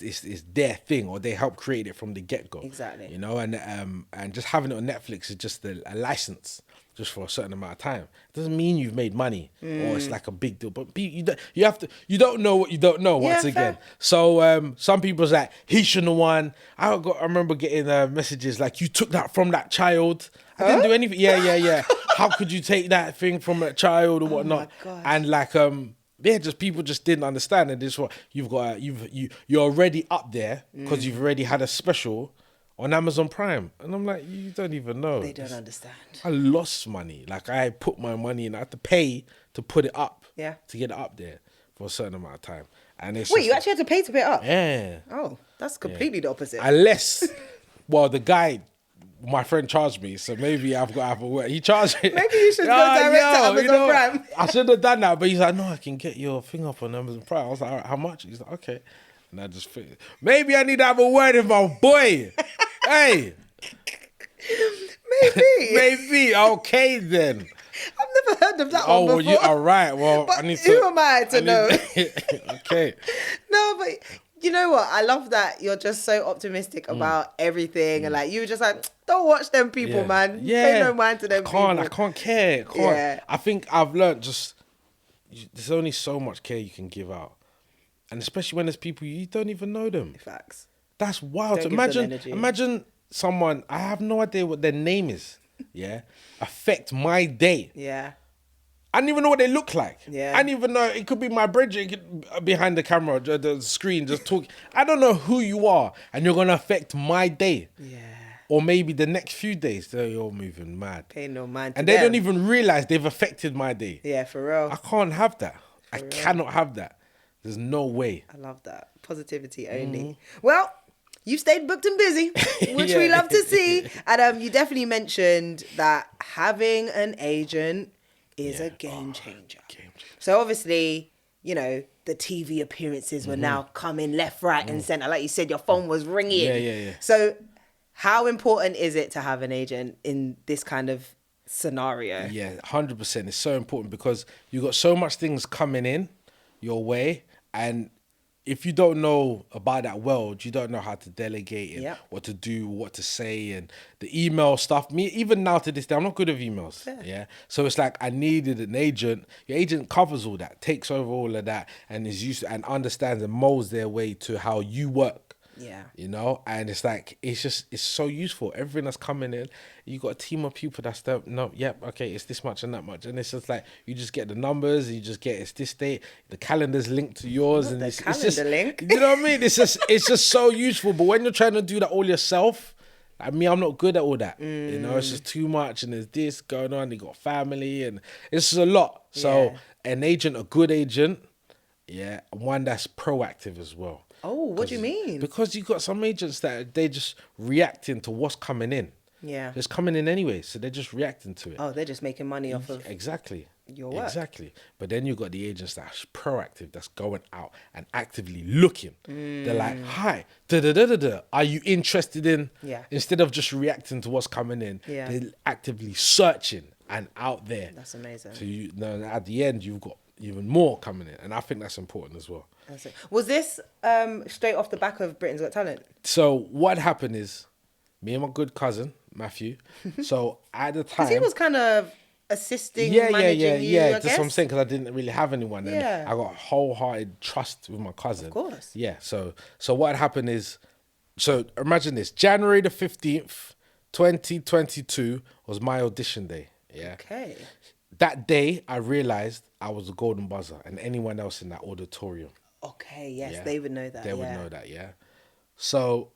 their thing, or they help create it from the get-go. Exactly. You know, and just having it on Netflix is just a license just for a certain amount of time. It doesn't mean you've made money or it's like a big deal. But you don't know what you don't know once again. Fair. So some people's like, he shouldn't have won. I remember getting messages like, you took that from that child. I didn't do anything. Yeah. How could you take that thing from a child or whatnot? my gosh. And like just people just didn't understand. And this is what you've got. You're already up there because you've already had a special on Amazon Prime, and I'm like, you don't even know. They don't understand. I lost money. Like, I put my money in. I had to pay to put it up. Yeah. To get it up there for a certain amount of time. And it's Wait, you actually had to pay to pay it up? Yeah. Oh, that's completely the opposite. Unless, well, the guy, my friend, charged me, so maybe I've got to have a word. He charged me. Maybe you should go direct to Amazon Prime. I should have done that, but he's like, no, I can get your thing up on Amazon Prime. I was like, all right, how much? He's like, okay. And I just figured, maybe I need to have a word with my boy. Hey. Maybe. Okay, then. I've never heard of that one before. Oh, you all right. Well, but I need to. who am I to know? Okay. No, but you know what? I love that you're just so optimistic about everything, and like you were just like, don't watch them people, man. Pay no mind to them people. I can't care. Yeah. I think I've learned there's only so much care you can give out, and especially when there's people you don't even know them. Facts. That's wild. Don't give them energy. Imagine someone, I have no idea what their name is, affect my day. Yeah. I don't even know what they look like. Yeah. I don't even know. It could be my bridge. It could behind the camera, the screen, just talking. I don't know who you are, and you're going to affect my day. Yeah. Or maybe the next few days. They're all moving mad. Pay no mind to And them. they don't even realize they've affected my day. Yeah, for real. I can't have that. I cannot have that. There's no way. I love that. Positivity only. Well, you've stayed booked and busy, which we love to see. And you definitely mentioned that having an agent is a game changer. So obviously, you know, the TV appearances were now coming left, right, and center. Like you said, your phone was ringing. Yeah. So how important is it to have an agent in this kind of scenario? Yeah, 100%. It's so important because you got so much things coming in your way, and if you don't know about that world, you don't know how to delegate and what to do, what to say, and the email stuff. Me, even now to this day, I'm not good at emails. Yeah. So it's like I needed an agent. Your agent covers all that, takes over all of that, and is used to, and understands and molds their way to how you work. Yeah. You know, and it's like, it's so useful. Everything that's coming in, you got a team of people that's it's this much and that much. And it's just like, you just get the numbers, you just get, it's this date, the calendar's linked to yours. Not and the it's calendar just, link. you know what I mean? It's just so useful. But when you're trying to do that all yourself, I mean, I'm not good at all that. You know, it's just too much, and there's this going on, you got family, and it's just a lot. So an agent, a good agent, one that's proactive as well. Oh, what do you mean? Because you got some agents that they just reacting to what's coming in. Yeah. It's coming in anyway, so they're just reacting to it. Oh, they're just making money off of your work. Exactly. But then you got the agents that's proactive, that's going out and actively looking. They're like, hi, are you interested in? Yeah. Instead of just reacting to what's coming in, they're actively searching and out there. That's amazing. So you know, at the end, you've got even more coming in, and I think that's important as well. That's it. Was this straight off the back of Britain's Got Talent? So what happened is, me and my good cousin Matthew. So at the time, because he was kind of assisting, managing you, I That's guess? what I'm saying, because I didn't really have anyone, and Yeah. I got wholehearted trust with my cousin. Of course. Yeah. So what happened is, so imagine this: January the 15th, 2022 was my audition day. Yeah. Okay. That day, I realized I was a golden buzzer, and anyone else in that auditorium. Okay, yes, they would know that. They would know that, So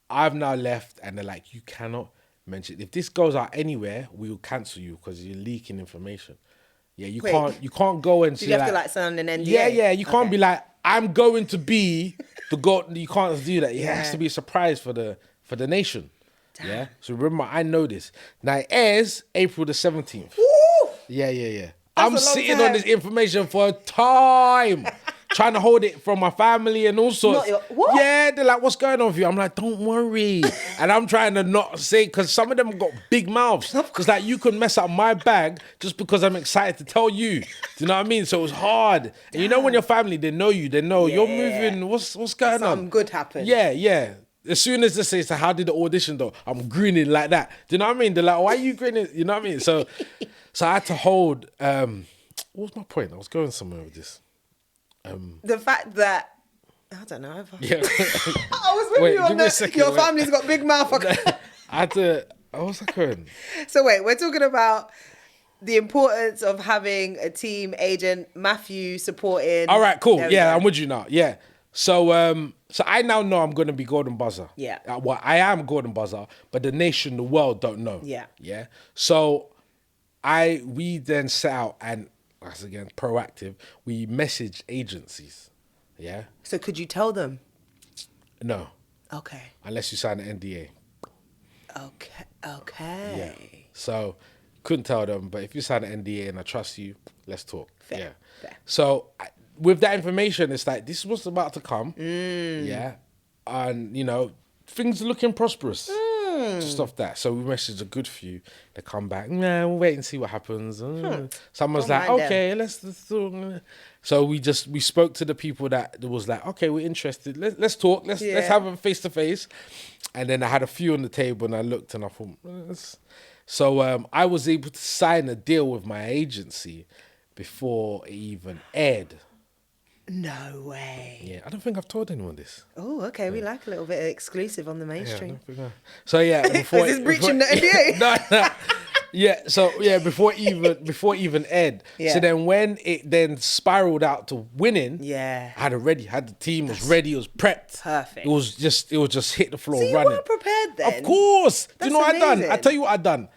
I've now left, and they're like, you cannot mention, if this goes out anywhere, we will cancel you because you're leaking information. Yeah, you can't go and so you have to sign an NDA. Yeah, you can't be like, I'm going to be the god. You can't do that. It has to be a surprise for the nation. Damn. Yeah. So remember, I know this. Now it airs April the 17th. Woo! Yeah. I'm sitting on this information for a time. Trying to hold it from my family and all sorts. What? Yeah, they're like, what's going on with you? I'm like, don't worry. And I'm trying to not say, because some of them got big mouths. Because like, you could mess up my bag just because I'm excited to tell you. Do you know what I mean? So it was hard. And you know when your family, they know you. They know you're moving. What's going on? Something good happened. Yeah. As soon as they say, so how did the audition though? I'm grinning like that. Do you know what I mean? They're like, why are you grinning? You know what I mean? So I had to hold, what was my point? I was going somewhere with this. The fact that I don't know. Yeah. I was with you on that. Your family's got big mouth. I had to. I was like, so wait, we're talking about the importance of having a team agent, Matthew supporting. All right, cool. Yeah, I'm with you now. Yeah. So I now know I'm going to be Golden Buzzer. Yeah. Well, I am Golden Buzzer, but the nation, the world don't know. Yeah. Yeah. So we then set out, and that's again proactive. We messaged agencies. Yeah. So could you tell them? No. Okay. Unless you sign an NDA. Okay. Yeah. So couldn't tell them, but if you sign an NDA and I trust you, let's talk. Fair. So with that information, it's like, this is what's about to come. Yeah. And, you know, things are looking prosperous. Just off that. So we messaged a good few. They come back, nah, we'll wait and see what happens. Someone's like, okay, let's talk. So we spoke to the people that was like, okay, we're interested. Let's talk. Let's have a face to face. And then I had a few on the table, and I looked and I thought, so I was able to sign a deal with my agency before it even aired. No way. Yeah, I don't think I've told anyone this. Oh, okay. We like a little bit of exclusive on the mainstream. So yeah, before is this breaching the NDA? No. Yeah, so yeah, before it even aired. Yeah. So then when it then spiraled out to winning, Yeah. I had it ready. Had the team, was ready, it was prepped. Perfect. It was just hit the floor So you running. were prepared then? Of course. Do you know what I done? amazing. I tell you what I done.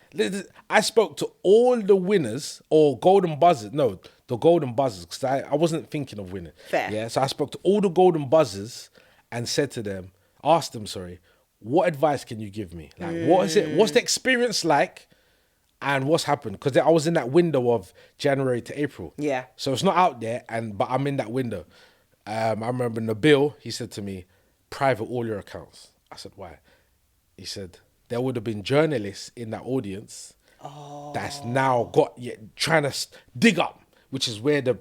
I spoke to all the winners or golden buzzers. No, the golden buzzers, because I wasn't thinking of winning. Fair. Yeah, so I spoke to all the golden buzzers and said to them, asked them, sorry, what advice can you give me? Like, what is it? What's the experience like? And what's happened? Because I was in that window of January to April. Yeah. So it's not out there, but I'm in that window. I remember Nabil, he said to me, private all your accounts. I said, why? He said, there would have been journalists in that audience that's now trying to dig up, which is where the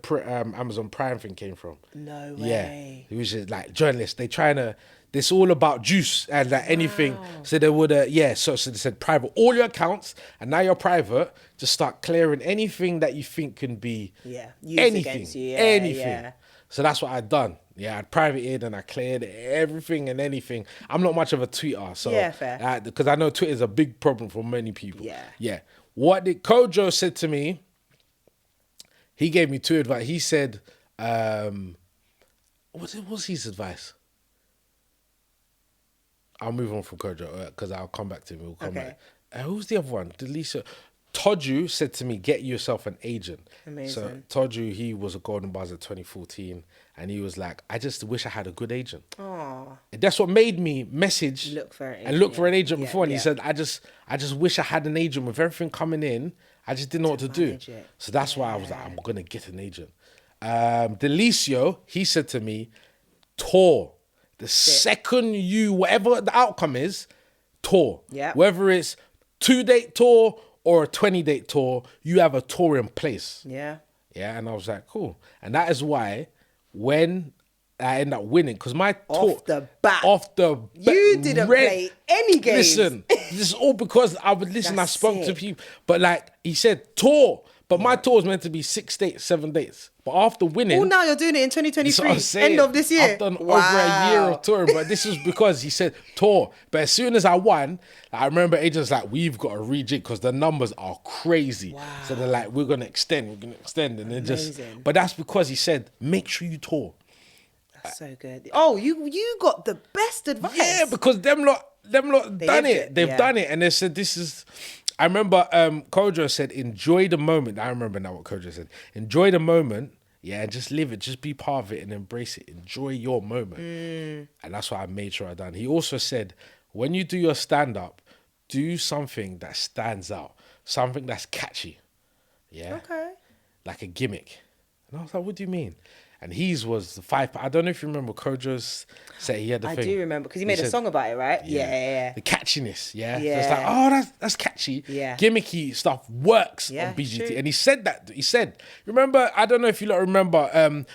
Amazon Prime thing came from. No Yeah. way. It was just like journalists, they trying to, it's all about juice and like anything. So they would, so they said private all your accounts, and now you're private, just start clearing anything that you think can be used anything, against you. anything. Yeah. So that's what I'd done. Yeah, I'd privated and I cleared everything and anything. I'm not much of a tweeter, so fair. Because I know Twitter is a big problem for many people. Yeah. What did Kojo said to me? He gave me two advice. He said, what's his advice? I'll move on from Kojo because I'll come back to him. We'll come back. Who's the other one? Delisa. Toju said to me, get yourself an agent. Amazing. So Toju, he was a Golden Buzzer 2014, and he was like, I just wish I had a good agent. Oh. That's what made me message Look for an agent before. And he said, I just wish I had an agent with everything coming in. I just didn't know what to do. It. So that's why I was like, I'm going to get an agent. Delicio, he said to me, tour. The second whatever the outcome is, tour. Yeah. Whether it's 2-date tour or a 20-date tour, you have a tour in place. Yeah. Yeah, and I was like, cool. And that is why when I end up winning, because my tour... Off the bat. You didn't play any games. Listen, this is all because I would listen, I spoke to sick. people. But like, he said tour. But my tour was meant to be 6 dates, 7 dates. But after winning... Oh, now you're doing it in 2023, end of this year. I've done over a year of touring, but this was because he said tour. But as soon as I won, I remember agents like, we've got to rejig because the numbers are crazy. Wow. So they're like, we're going to extend. And then but that's because he said, make sure you tour. That's so good. Oh, you got the best advice. Yeah, because them lot done it. They've done it. And they said, this is... I remember Kojo said, enjoy the moment. I remember now what Kojo said. Enjoy the moment, and just live it. Just be part of it and embrace it. Enjoy your moment. And that's what I made sure I done. He also said, when you do your stand-up, do something that stands out. Something that's catchy. Yeah? Okay. Like a gimmick. And I was like, what do you mean? And his was the 5. I don't know if you remember Kojo's say he had the thing. I do remember because he made a song about it, right? Yeah. The catchiness, yeah. Yeah. So it's like, oh, that's catchy. Yeah. Gimmicky stuff works on BGT. True. And he said that. He said, remember, I don't know if you lot remember,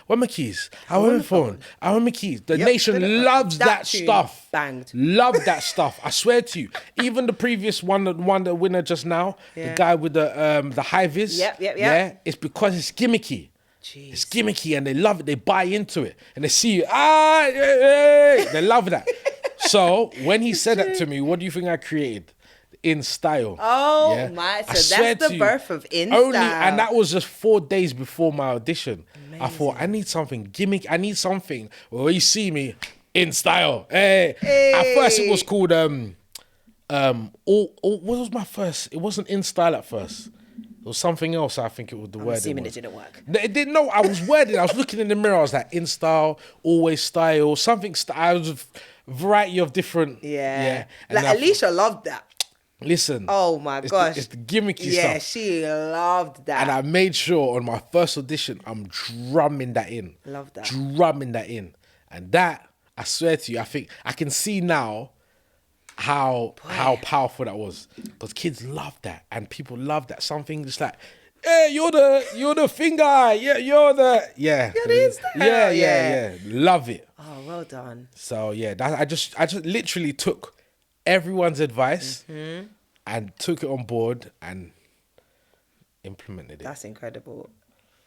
where my keys? I want my phone. I want my keys. The nation loves that stuff. Banged. Love that stuff. I swear to you. Even the previous one, the winner just now, the guy with the high vis. Yep. Yeah, it's because it's gimmicky. Jeez. It's gimmicky and they love it. They buy into it and they see you. They love that. So when he said that to me, what do you think I created? In Style. Oh my! So that's the birth of In Style. And that was just 4 days before my audition. Amazing. I thought I need something gimmick. I need something where you see me in style. Hey. At first it was called what was my first? It wasn't In Style at first. It was something else. I think it was the word. Assuming it didn't work. It didn't know. I was wording. I was looking in the mirror. I was like, In Style, Always Style, something. I was a variety of different. Yeah. Like Alicia loved that. Listen. Oh my gosh. It's the gimmicky stuff. Yeah, she loved that. And I made sure on my first audition, I'm drumming that in. Love that. Drumming that in. And that, I swear to you, I think I can see now how powerful that was, because kids love that and people love that. Something just like, hey, you're the finger, you're the yeah, love it. Oh, well done. So yeah, I just literally took everyone's advice and took it on board and implemented it. That's incredible.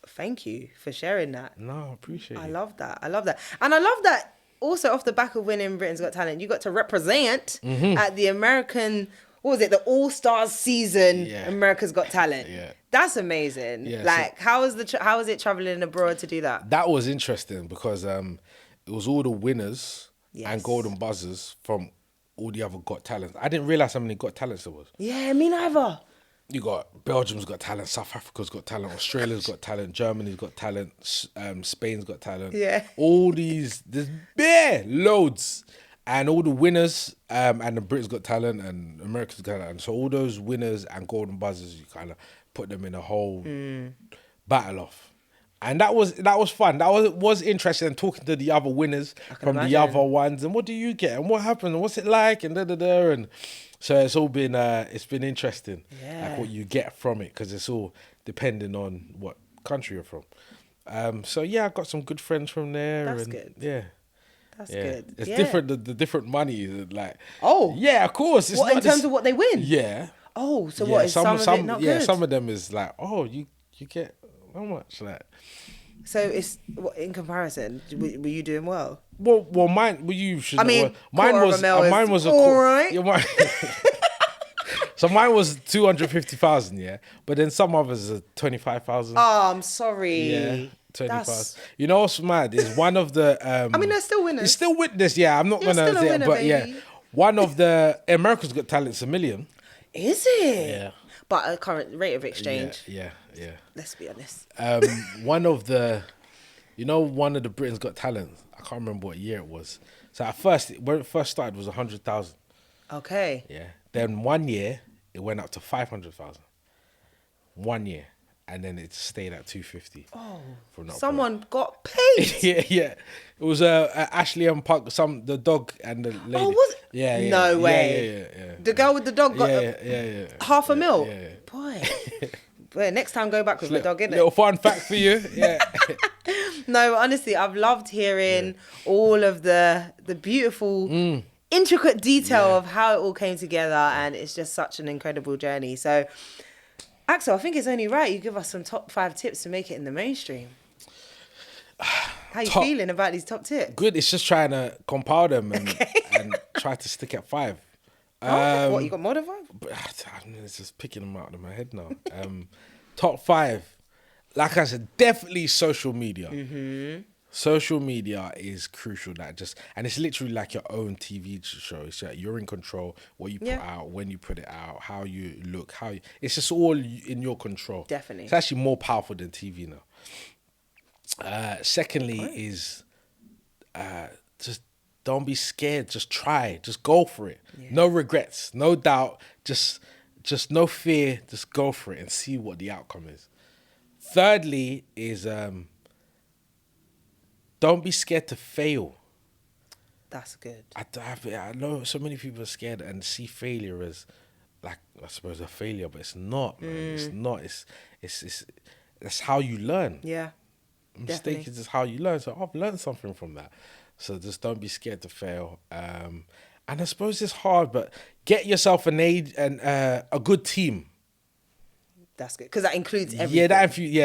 Thank you for sharing that. No, I appreciate it. I love that. And I love that also off the back of winning Britain's Got Talent, you got to represent at the American, what was it, the All-Stars season, America's Got Talent. Yeah. That's amazing. Yeah, like, how was it traveling abroad to do that? That was interesting because it was all the winners and golden buzzers from all the other Got Talents. I didn't realize how many Got Talents there was. Yeah, me neither. You got Belgium's got talent, South Africa's got talent, Australia's got talent, Germany's got talent, Spain's got talent. Yeah. All these, there's bare loads. And all the winners, and the Brits got talent and America's got talent. So all those winners and golden buzzers, you kind of put them in a whole battle off. And that was fun. That was interesting, and talking to the other winners from the other ones. And what do you get? And what happened? And what's it like? And da-da-da. And so it's all been, it's been interesting. Yeah. Like what you get from it, because it's all depending on what country you're from. So yeah, I got some good friends from there. That's and good. Yeah. That's good. It's different, the different money, like... Oh. Yeah, of course. It's what, not in terms of what they win? Yeah. Oh, so Yeah, what, is some of it not yeah, good? some of them is like, oh, you get how much? Like... So it's, in comparison, were you doing well? Well, mine, you should I mean, mine was a all right. Yeah, so mine was 250,000, yeah. But then some others are 25,000. Oh, I'm sorry. Yeah. 25. You know what's mad is one of the I mean, they're still winners. It's still witness, yeah. I'm not You're gonna still a say winner, but baby. yeah. One of the America's Got Talent's $1 million. Is it? Yeah. But a current rate of exchange. Yeah. Let's be honest. One of the Britain's Got Talent, I can't remember what year it was. So at first, when it first started, it was 100,000. Okay. Yeah. Then 1 year, it went up to 500,000. 1 year. And then it stayed at 250. Oh, from that someone got paid. yeah. It was Ashley and Puck, the dog and the lady. Oh, was it? Yeah. No way. Yeah. The girl with the dog got yeah. half a mil. Yeah. Boy. Well, next time go back with the dog, innit? Little fun fact for you. Yeah. No, honestly, I've loved hearing all of the beautiful, intricate detail of how it all came together, and it's just such an incredible journey. So, Axel, I think it's only right you give us some top 5 tips to make it in the mainstream. How you feeling about these top tips? Good. It's just trying to compile them and try to stick at 5. What, you got more than 5? I'm just picking them out of my head now. Top 5. Like I said, definitely social media. Mm-hmm. Social media is crucial. And it's literally like your own TV show. It's like you're in control. What you put out, when you put it out, how you look, it's just all in your control. Definitely. It's actually more powerful than TV now. Secondly is just don't be scared. Just try. Just go for it. Yeah. No regrets. No doubt. Just no fear. Just go for it and see what the outcome is. Thirdly is don't be scared to fail. That's good. I know so many people are scared and see failure as, like, I suppose a failure, but it's not, man. It's not. It's that's how you learn. Yeah. Mistake is just how you learn. So I've learned something from that. So just don't be scared to fail. And I suppose it's hard, but get yourself a good team. That's good, because that includes everything.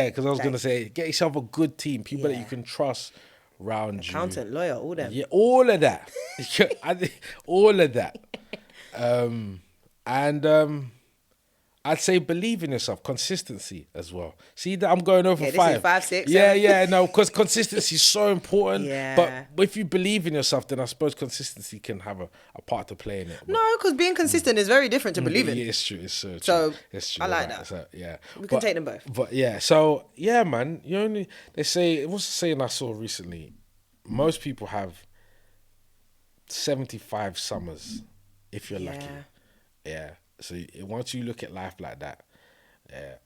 Because I was going to say, get yourself a good team, people that you can trust around you. Accountant, lawyer, all them. Yeah, all of that. All of that. I'd say believe in yourself, consistency as well. See that I'm going over 5. This is 5, 6. Yeah, no, because consistency is so important. Yeah. But if you believe in yourself, then I suppose consistency can have a part to play in it. No, because being consistent is very different to believing. Yeah, it's true. It's so true. So it's true. I like that. So, yeah, we can take them both. But yeah, so yeah, man. They say, what's the saying I saw recently? Most people have 75 summers if you're lucky. Yeah. So once you look at life like that,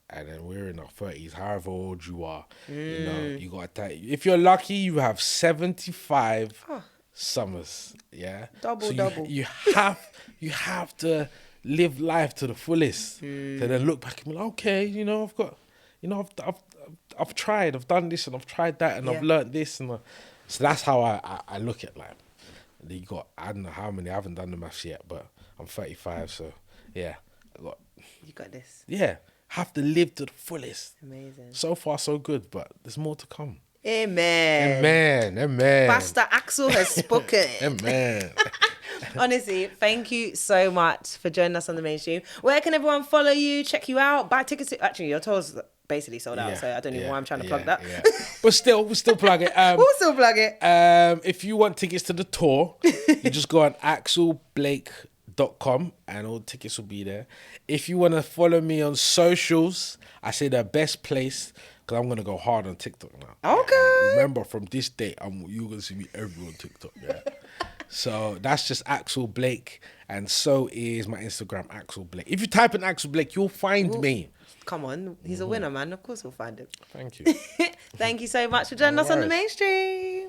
and then we're in our 30s, however old you are, you got to, if you're lucky, you have 75 summers. Yeah, double. You have to live life to the fullest. To then look back and be like, okay, I've tried, I've done this and I've tried that and I've learned this so that's how I look at life. You got, I don't know how many, I haven't done the maths yet, but I'm 35, so. Yeah, you got this. Yeah, have to live to the fullest. Amazing. So far, so good, but there's more to come. Amen. Pastor Axel has spoken. Amen. Honestly, thank you so much for joining us on the mainstream. Where can everyone follow you, check you out, buy tickets? Actually, your tour's basically sold out, so I don't know why I'm trying to plug that. Yeah. But still, we'll still plug it. We'll still plug it. If you want tickets to the tour, you just go on axelblake.com. tickets.com and all the tickets will be there. If you want to follow me on socials, I say the best place, because I'm going to go hard on TikTok now. Okay. Remember, from this day, you're going to see me everywhere on TikTok. Yeah. So that's just Axel Blake, and so is my Instagram, Axel Blake. If you type in Axel Blake, you'll find me. Come on, he's a winner, man. Of course we'll find him. Thank you. Thank you so much for joining us on The worries. Mainstream.